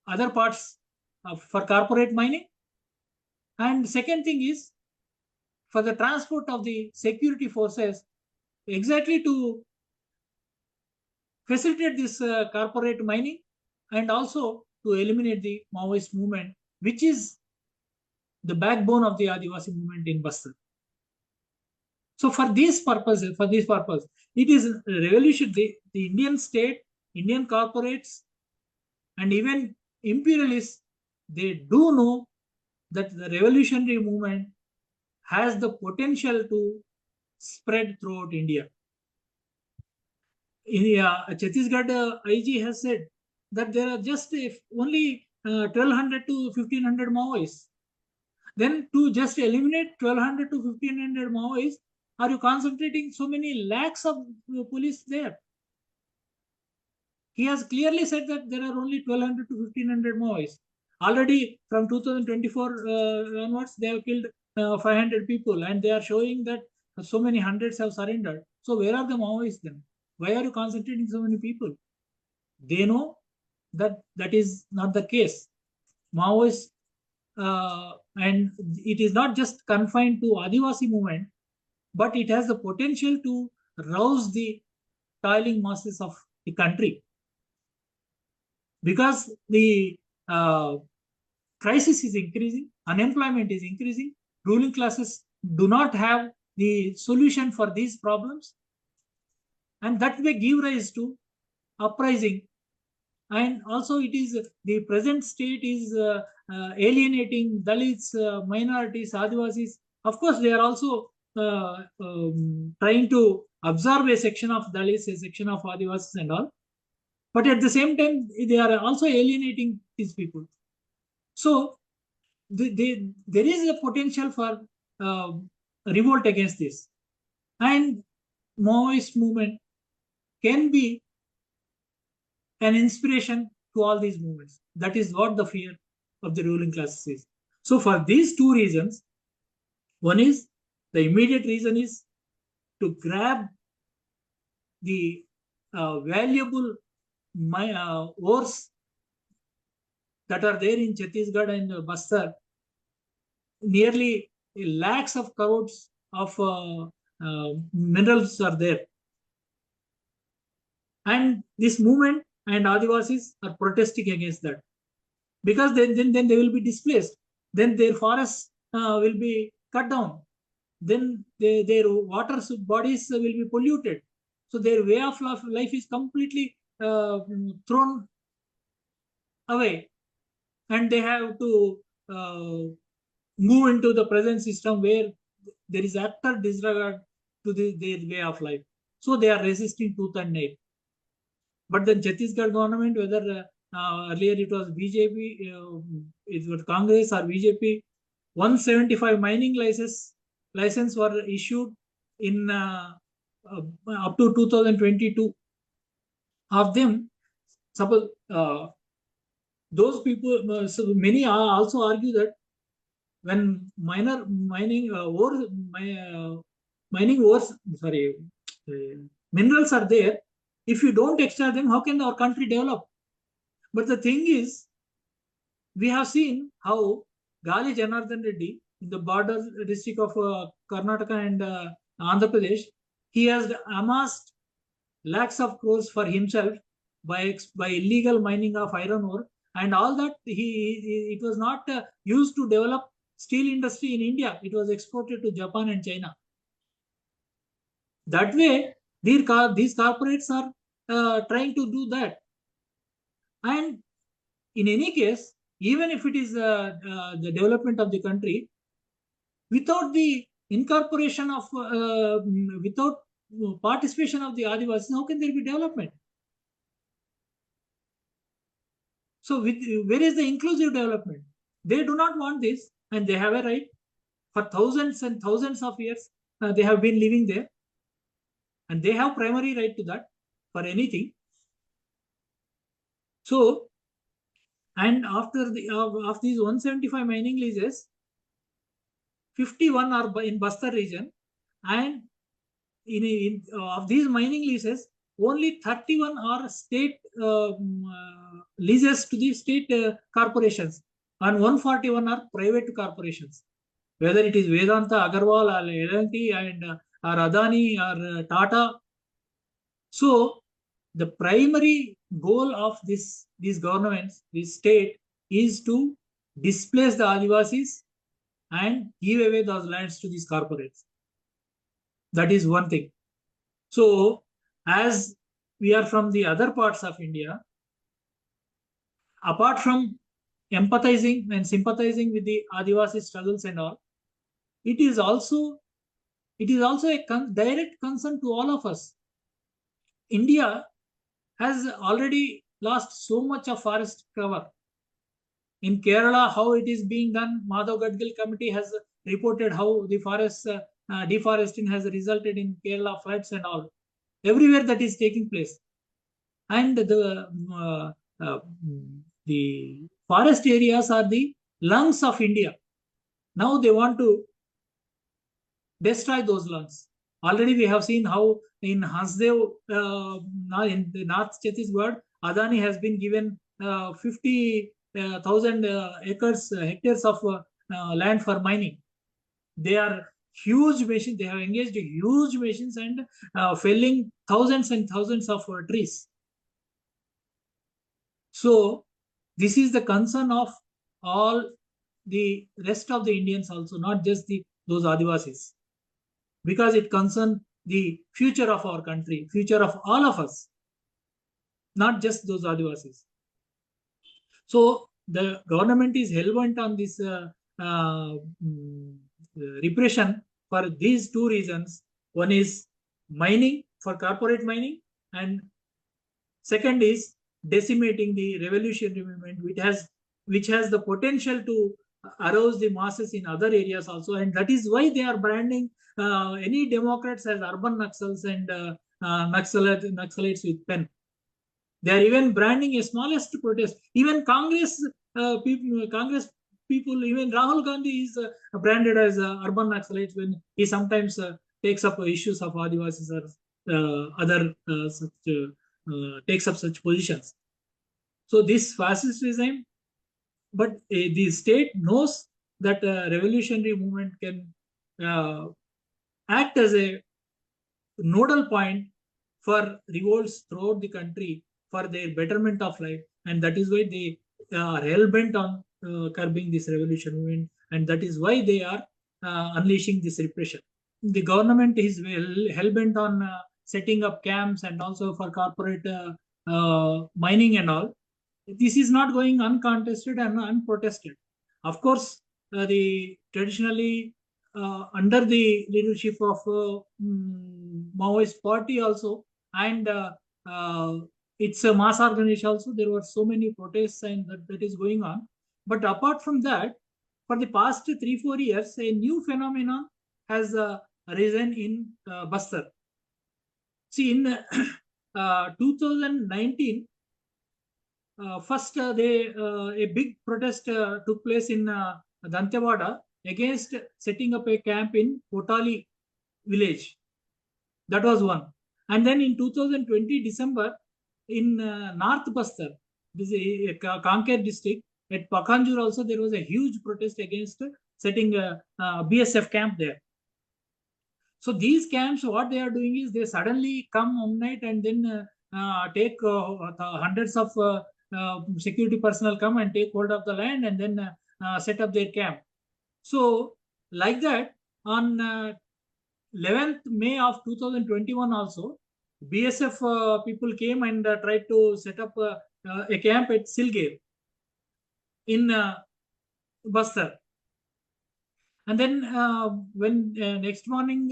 other parts for corporate mining. And second thing is for the transport of the security forces, exactly to facilitate this corporate mining and also to eliminate the Maoist movement, which is the backbone of the Adivasi movement in Bastar. So for this purpose, it is a revolution. The Indian state, Indian corporates, and even imperialists, they do know that the revolutionary movement has the potential to spread throughout India. Chhattisgarh IG has said that there are just only 1200 to 1500 Maoists. Then to just eliminate 1200 to 1500 Maoists, are you concentrating so many lakhs of police there? He has clearly said that there are only 1200 to 1500 Maoists. Already from 2024 onwards, they have killed 500 people, and they are showing that so many hundreds have surrendered. So where are the Maoists then? Why are you concentrating so many people? They know that that is not the case. Maoists, and it is not just confined to Adivasi movement, but it has the potential to rouse the toiling masses of the country, because the crisis is increasing, unemployment is increasing, ruling classes do not have the solution for these problems, and that may give rise to uprising. And also it is the present state is alienating Dalits, minorities, Adivasis. Of course, they are also trying to absorb a section of Dalits, a section of Adivasis and all. But at the same time, they are also alienating these people. So there is a potential for revolt against this. And Maoist movement can be an inspiration to all these movements. That is what the fear of the ruling classes is. So for these two reasons, one is the immediate reason is to grab the valuable ores that are there in Chhattisgarh and Bastar. Nearly lakhs of crores of minerals are there. And this movement and Adivasis are protesting against that, because then they will be displaced. Then their forests will be cut down. Then their water bodies will be polluted. So their way of life is completely thrown away, and they have to move into the present system where there is utter disregard to their way of life. So they are resisting tooth and nail. But the Chhattisgarh government, whether earlier it was BJP, it was Congress or BJP, 175 mining license were issued in up to 2022. Of them, suppose those people, so many also argue that when mining ores, sorry, minerals are there, if you don't extract them, how can our country develop? But the thing is, we have seen how Gali Janardhan Reddy, in the border district of Karnataka and Andhra Pradesh, he has amassed lakhs of crores for himself by illegal mining of iron ore, and all that it was not used to develop steel industry in India. It was exported to Japan and China. That way, these corporates are trying to do that. And in any case, even if it is the development of the country, without the incorporation of, without participation of the Adivasis, how can there be development? So where is the inclusive development? They do not want this, and they have a right. For thousands and thousands of years, they have been living there, and they have primary right to that for anything. So And after the of these 175 mining leases, 51 are in Bastar region, and of these mining leases, only 31 are state leases to the state corporations, and 141 are private corporations. Whether it is Vedanta, Agarwal, or L&T, and or Adani, or Tata. So the primary goal of these governments, this state, is to displace the Adivasis and give away those lands to these corporates. That is one thing. So, as we are from the other parts of India, apart from empathizing and sympathizing with the Adivasi struggles and all, it is also a direct concern to all of us. India has already lost so much of forest cover. In Kerala, how it is being done, Madhav Gadgil committee has reported how the forest deforestation has resulted in Kerala floods and all. Everywhere that is taking place. And the forest areas are the lungs of India. Now they want to destroy those lungs. Already we have seen how in Hasdev, in the North Chhattisgarh, Adani has been given 50,000 hectares of land for mining. They are huge machines. They have engaged huge machines and felling thousands and thousands of trees. So this is the concern of all the rest of the Indians also, not just those Adivasis, because it concerns the future of our country, future of all of us, not just those Adivasis. So the government is hell-bent on this repression for these two reasons. One is mining, for corporate mining, and second is decimating the revolutionary movement, which has the potential to arouse the masses in other areas also, and that is why they are branding any Democrats as urban Naxals and Naxalites with pen. They are even branding a smallest protest. Even Congress people, even Rahul Gandhi is branded as urban Naxalites when he sometimes takes up issues of Adivasis or other takes up such positions. So this fascist regime, but the state knows that revolutionary movement can act as a nodal point for revolts throughout the country for their betterment of life, and that is why they are hell bent on curbing this revolution movement, and that is why they are unleashing this repression. The government is hell bent on setting up camps and also for corporate mining and all. This is not going uncontested and unprotested. Of course, the traditionally under the leadership of Maoist party also, and it's a mass organization also. There were so many protests and that is going on. But apart from that, for the past 3-4 years, a new phenomenon has arisen in Bastar. See, in 2019, first a big protest took place in Dantewada against setting up a camp in Kotali village. That was one. And then in 2020 December, in North Bastar, this is Kanker district, at Pakanjur also there was a huge protest against setting a BSF camp there. So these camps, what they are doing is they suddenly come one night and then take hundreds of security personnel come and take hold of the land and then set up their camp. So like that, on 11th May of 2021 also, BSF people came and tried to set up a camp at Silgir in Bastar. And then when next morning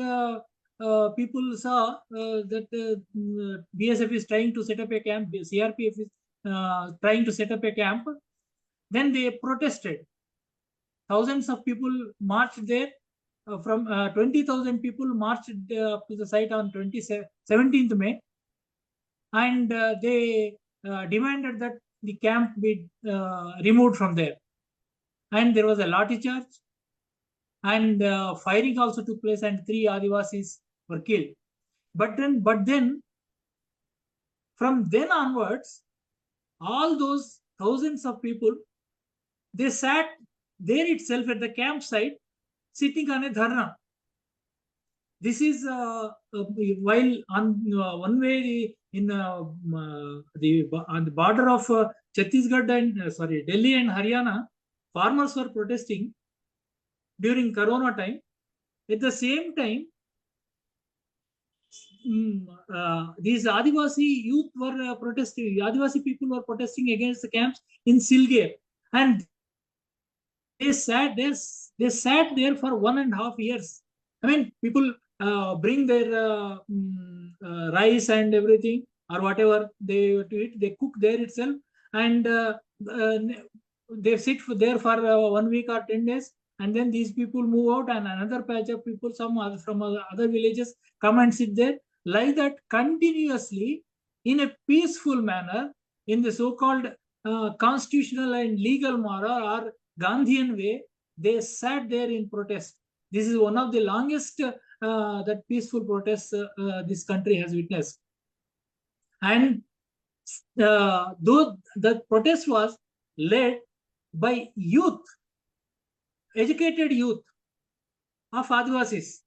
people saw that BSF is trying to set up a camp, CRPF is trying to set up a camp, then they protested. Thousands of people marched there. From 20,000 people marched to the site on 17th May, and they demanded that the camp be removed from there. And there was a lathi charge, and firing also took place, and 3 Adivasis were killed. But then, from then onwards, all those thousands of people, they sat there itself at the campsite, sitting on a dharna. This is while on one way in on the border of Chhattisgarh and Delhi and Haryana, farmers were protesting during Corona time. At the same time, these Adivasi youth were protesting. Adivasi people were protesting against the camps in Silgir, and they sat there for 1.5 years. I mean, people bring their rice and everything or whatever they to eat. They cook there itself, and they sit there for 1 week or 10 days, and then these people move out, and another patch of people, some other, from other villages, come and sit there like that continuously in a peaceful manner in the so-called constitutional and legal manner or Gandhian way. They sat there in protest. This is one of the longest that peaceful protests this country has witnessed. And though the protest was led by youth, educated youth of Adivasis.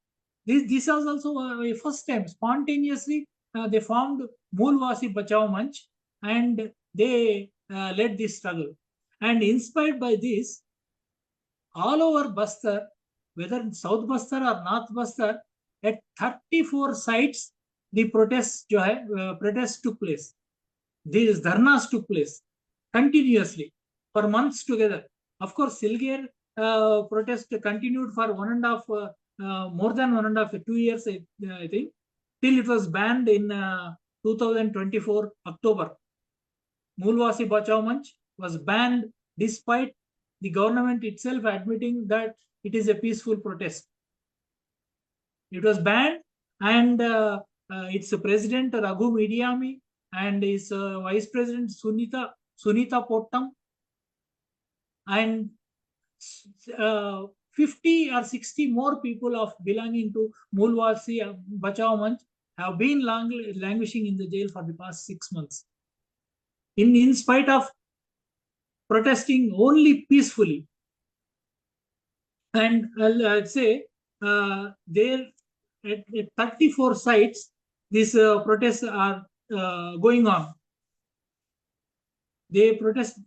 This was also a first time spontaneously they formed Moolvasi Bachao Manch, and they led this struggle. And inspired by this, all over Bastar, whether in South Bastar or North Bastar, at 34 sites, the protests took place. These dharnas took place continuously for months together. Of course, Silgir protest continued for more than 2 years, I think, till it was banned in 2024 October. Moolvasi Bachao Manch was banned despite the government itself admitting that it is a peaceful protest. It was banned, and its president Raghu Mediami and his vice president Sunita Pottam and 50 or 60 more people of belonging to Moolvasi Bachao Manch have been languishing in the jail for the past 6 months. In spite of protesting only peacefully. And I'd say there at 34 sites, these protests are going on. They protest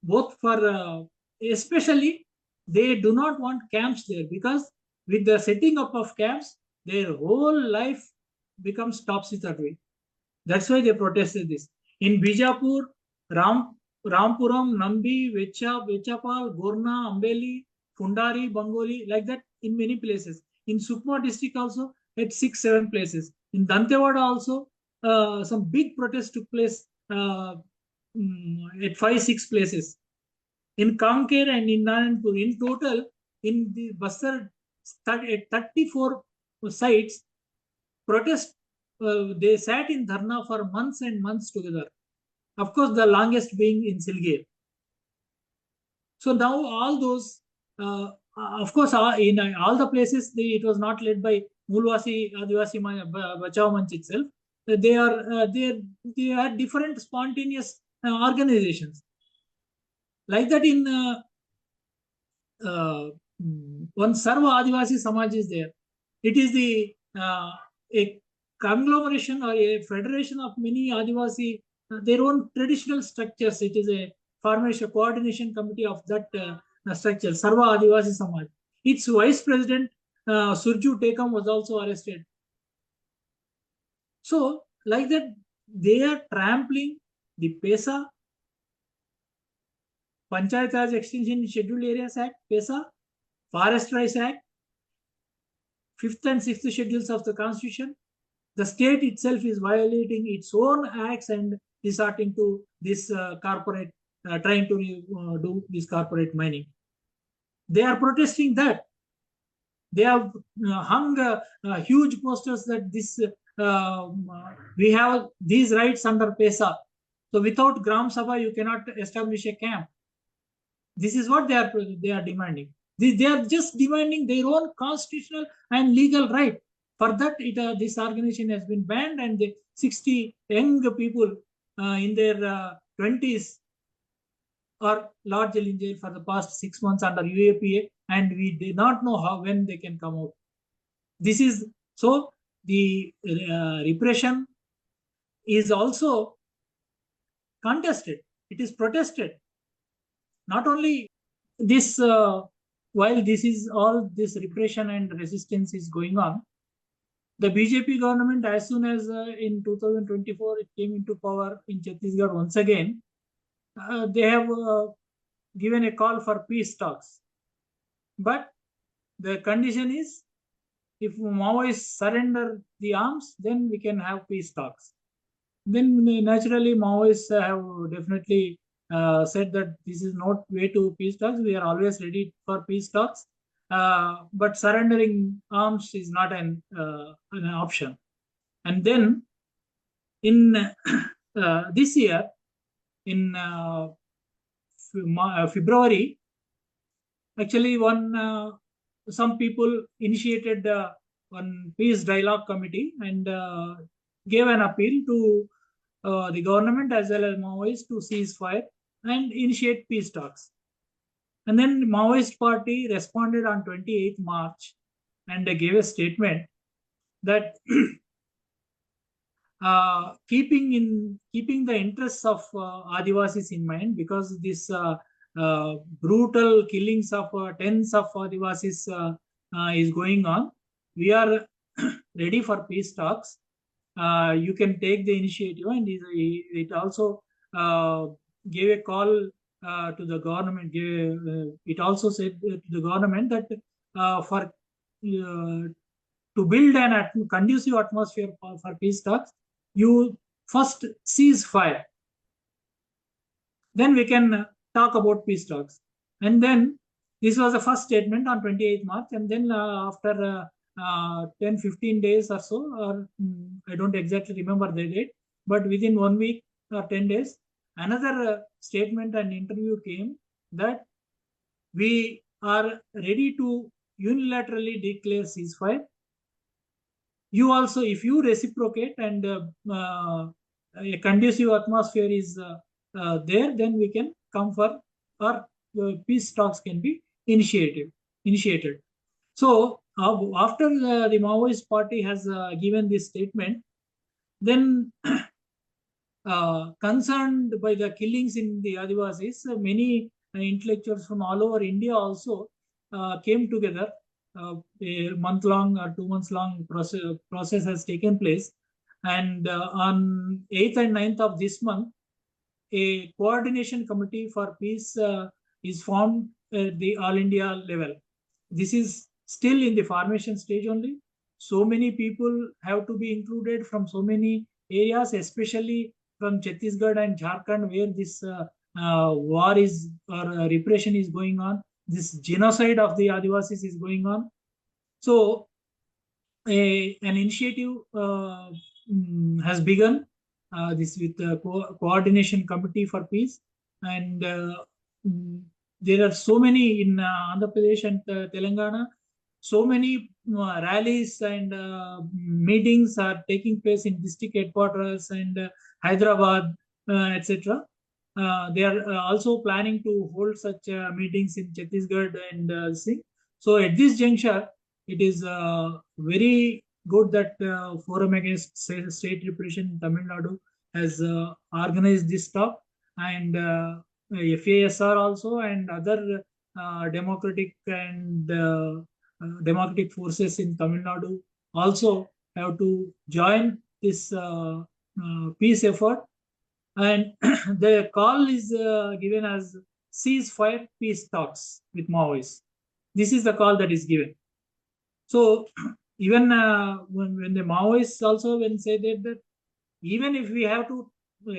both for, especially, they do not want camps there, because with the setting up of camps, their whole life becomes topsy-turvy. That's why they protested this. In Bijapur, Rampuram, Nambi, Vechapal, Gorna, Ambeli, Fundari, Bangoli, like that in many places. In Sukma district also at 6-7 places. In Dantewada also some big protests took place at 5-6 places. In Kanker and in Nananpur, in total, in the Bastar, at 34 sites, protest, they sat in dharna for months and months together. Of course, the longest being in Silgir. So now all those, of course, in all the places, it was not led by Moolvasi Adivasi Bachao Manch itself. They are different spontaneous organizations. Like that, in one Sarva Adivasi Samaj is there. It is the a conglomeration or a federation of many Adivasi, their own traditional structures. It is a formation, coordination committee of that structure, Sarva Adivasi Samaj. Its vice president, Surju Tekam, was also arrested. So, like that, they are trampling the PESA, Panchayat Raj Extension in Scheduled Areas Act, PESA, Forest Rights Act, 5th and 6th schedules of the Constitution. The state itself is violating its own acts and resorting to this corporate, trying to do this corporate mining. They are protesting that. They have hung huge posters that this we have these rights under PESA. So without Gram Sabha, you cannot establish a camp. This is what they are demanding. They are just demanding their own constitutional and legal right. For that, this organization has been banned, and the 60 young people in their 20s are largely in jail for the past 6 months under UAPA, and we do not know when they can come out. This is so the repression is also contested. It is protested. Not only this, while this repression and resistance is going on, the BJP government, as soon as in 2024 it came into power in Chhattisgarh once again, they have given a call for peace talks. But the condition is, if Maoists surrender the arms, then we can have peace talks. Then naturally Maoists have definitely said that this is not way to peace talks. We are always ready for peace talks, but surrendering arms is not an option. And then in this year, in February, actually some people initiated one peace dialogue committee and gave an appeal to the government as well as Maoists to cease fire and initiate peace talks. And then the Maoist party responded on 28th March and they gave a statement that keeping the interests of Adivasis in mind, because this brutal killings of tens of Adivasis is going on, we are ready for peace talks. You can take the initiative, and it also gave a call to the government. It also said to the government that for to build an conducive atmosphere for peace talks, you first cease fire. Then we can talk about peace talks. And then this was the first statement on 28th March. And then after 10-15 days or so, or I don't exactly remember the date, but within 1 week or 10 days, another statement and interview came that we are ready to unilaterally declare ceasefire. You also, if you reciprocate and a conducive atmosphere is there, then we can come for, or peace talks can be initiated. So after the Maoist party has given this statement, then concerned by the killings in the Adivasis, many intellectuals from all over India also came together. A month-long or 2 months long process has taken place, and on 8th and 9th of this month, a coordination committee for peace is formed at the all India level. This is still in the formation stage only. So many people have to be included from so many areas, especially from Chhattisgarh and Jharkhand, where this war is, or repression is going on. This genocide of the Adivasis is going on. So an initiative has begun, this with the coordination committee for peace, and there are so many in Andhra Pradesh and Telangana. So many rallies and meetings are taking place in district headquarters and Hyderabad, etc. They are also planning to hold such meetings in Chhattisgarh and Singh. So at this juncture, it is very good that Forum Against State Repression in Tamil Nadu has organized this talk, and FASR also and other democratic and democratic forces in Tamil Nadu also have to join this peace effort. And the call is given as ceasefire peace talks with Maoists. This is the call that is given. So even when the Maoists also when say that even if we have to,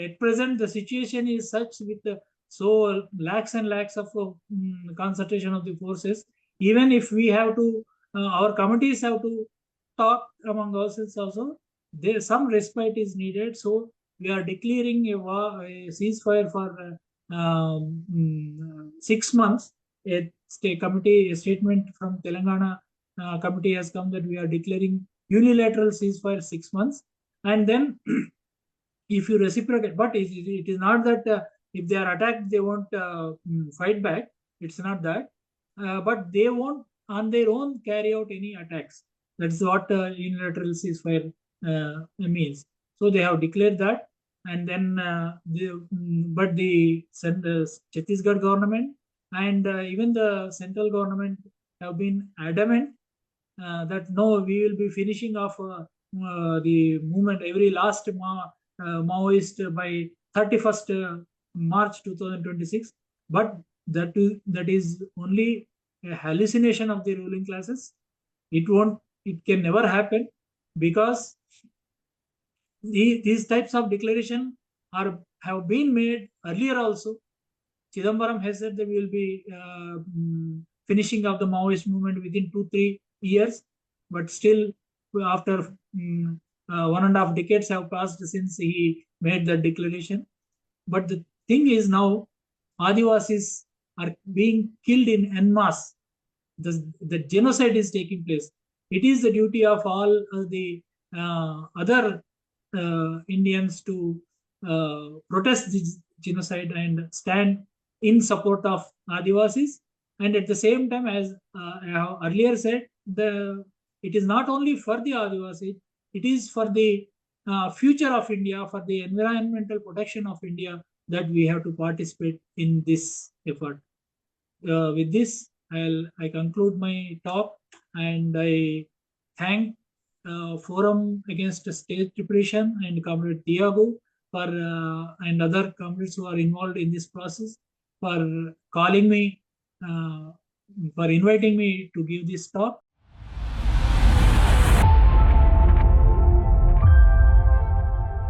at present the situation is such with so lakhs and lakhs of concentration of the forces, even if we have to, our committees have to talk among ourselves also, there some respite is needed. So we are declaring a ceasefire for 6 months. A statement from Telangana committee has come that we are declaring unilateral ceasefire 6 months, and then if you reciprocate, but it is not that if they are attacked, they won't fight back. It's not that, but they won't on their own carry out any attacks. That's what unilateral ceasefire means. So they have declared that, and then but the Chhattisgarh government and even the central government have been adamant that no, we will be finishing off the movement, every last Maoist by 31st March 2026. But that is only a hallucination of the ruling classes. It can never happen, because these types of declaration have been made earlier also. Chidambaram has said that we will be finishing of the Maoist movement within 2-3 years, but still, after 1.5 decades have passed since he made that declaration. But the thing is, now Adivasis are being killed in en masse. The genocide is taking place. It is the duty of all the other Indians to protest this genocide and stand in support of Adivasis. And at the same time, as I have earlier said, it is not only for the Adivasis, it is for the future of India, for the environmental protection of India, that we have to participate in this effort. With this, I conclude my talk, and I thank Forum Against State Repression and Comrade Tiago for and other comrades who are involved in this process for calling me, for inviting me to give this talk.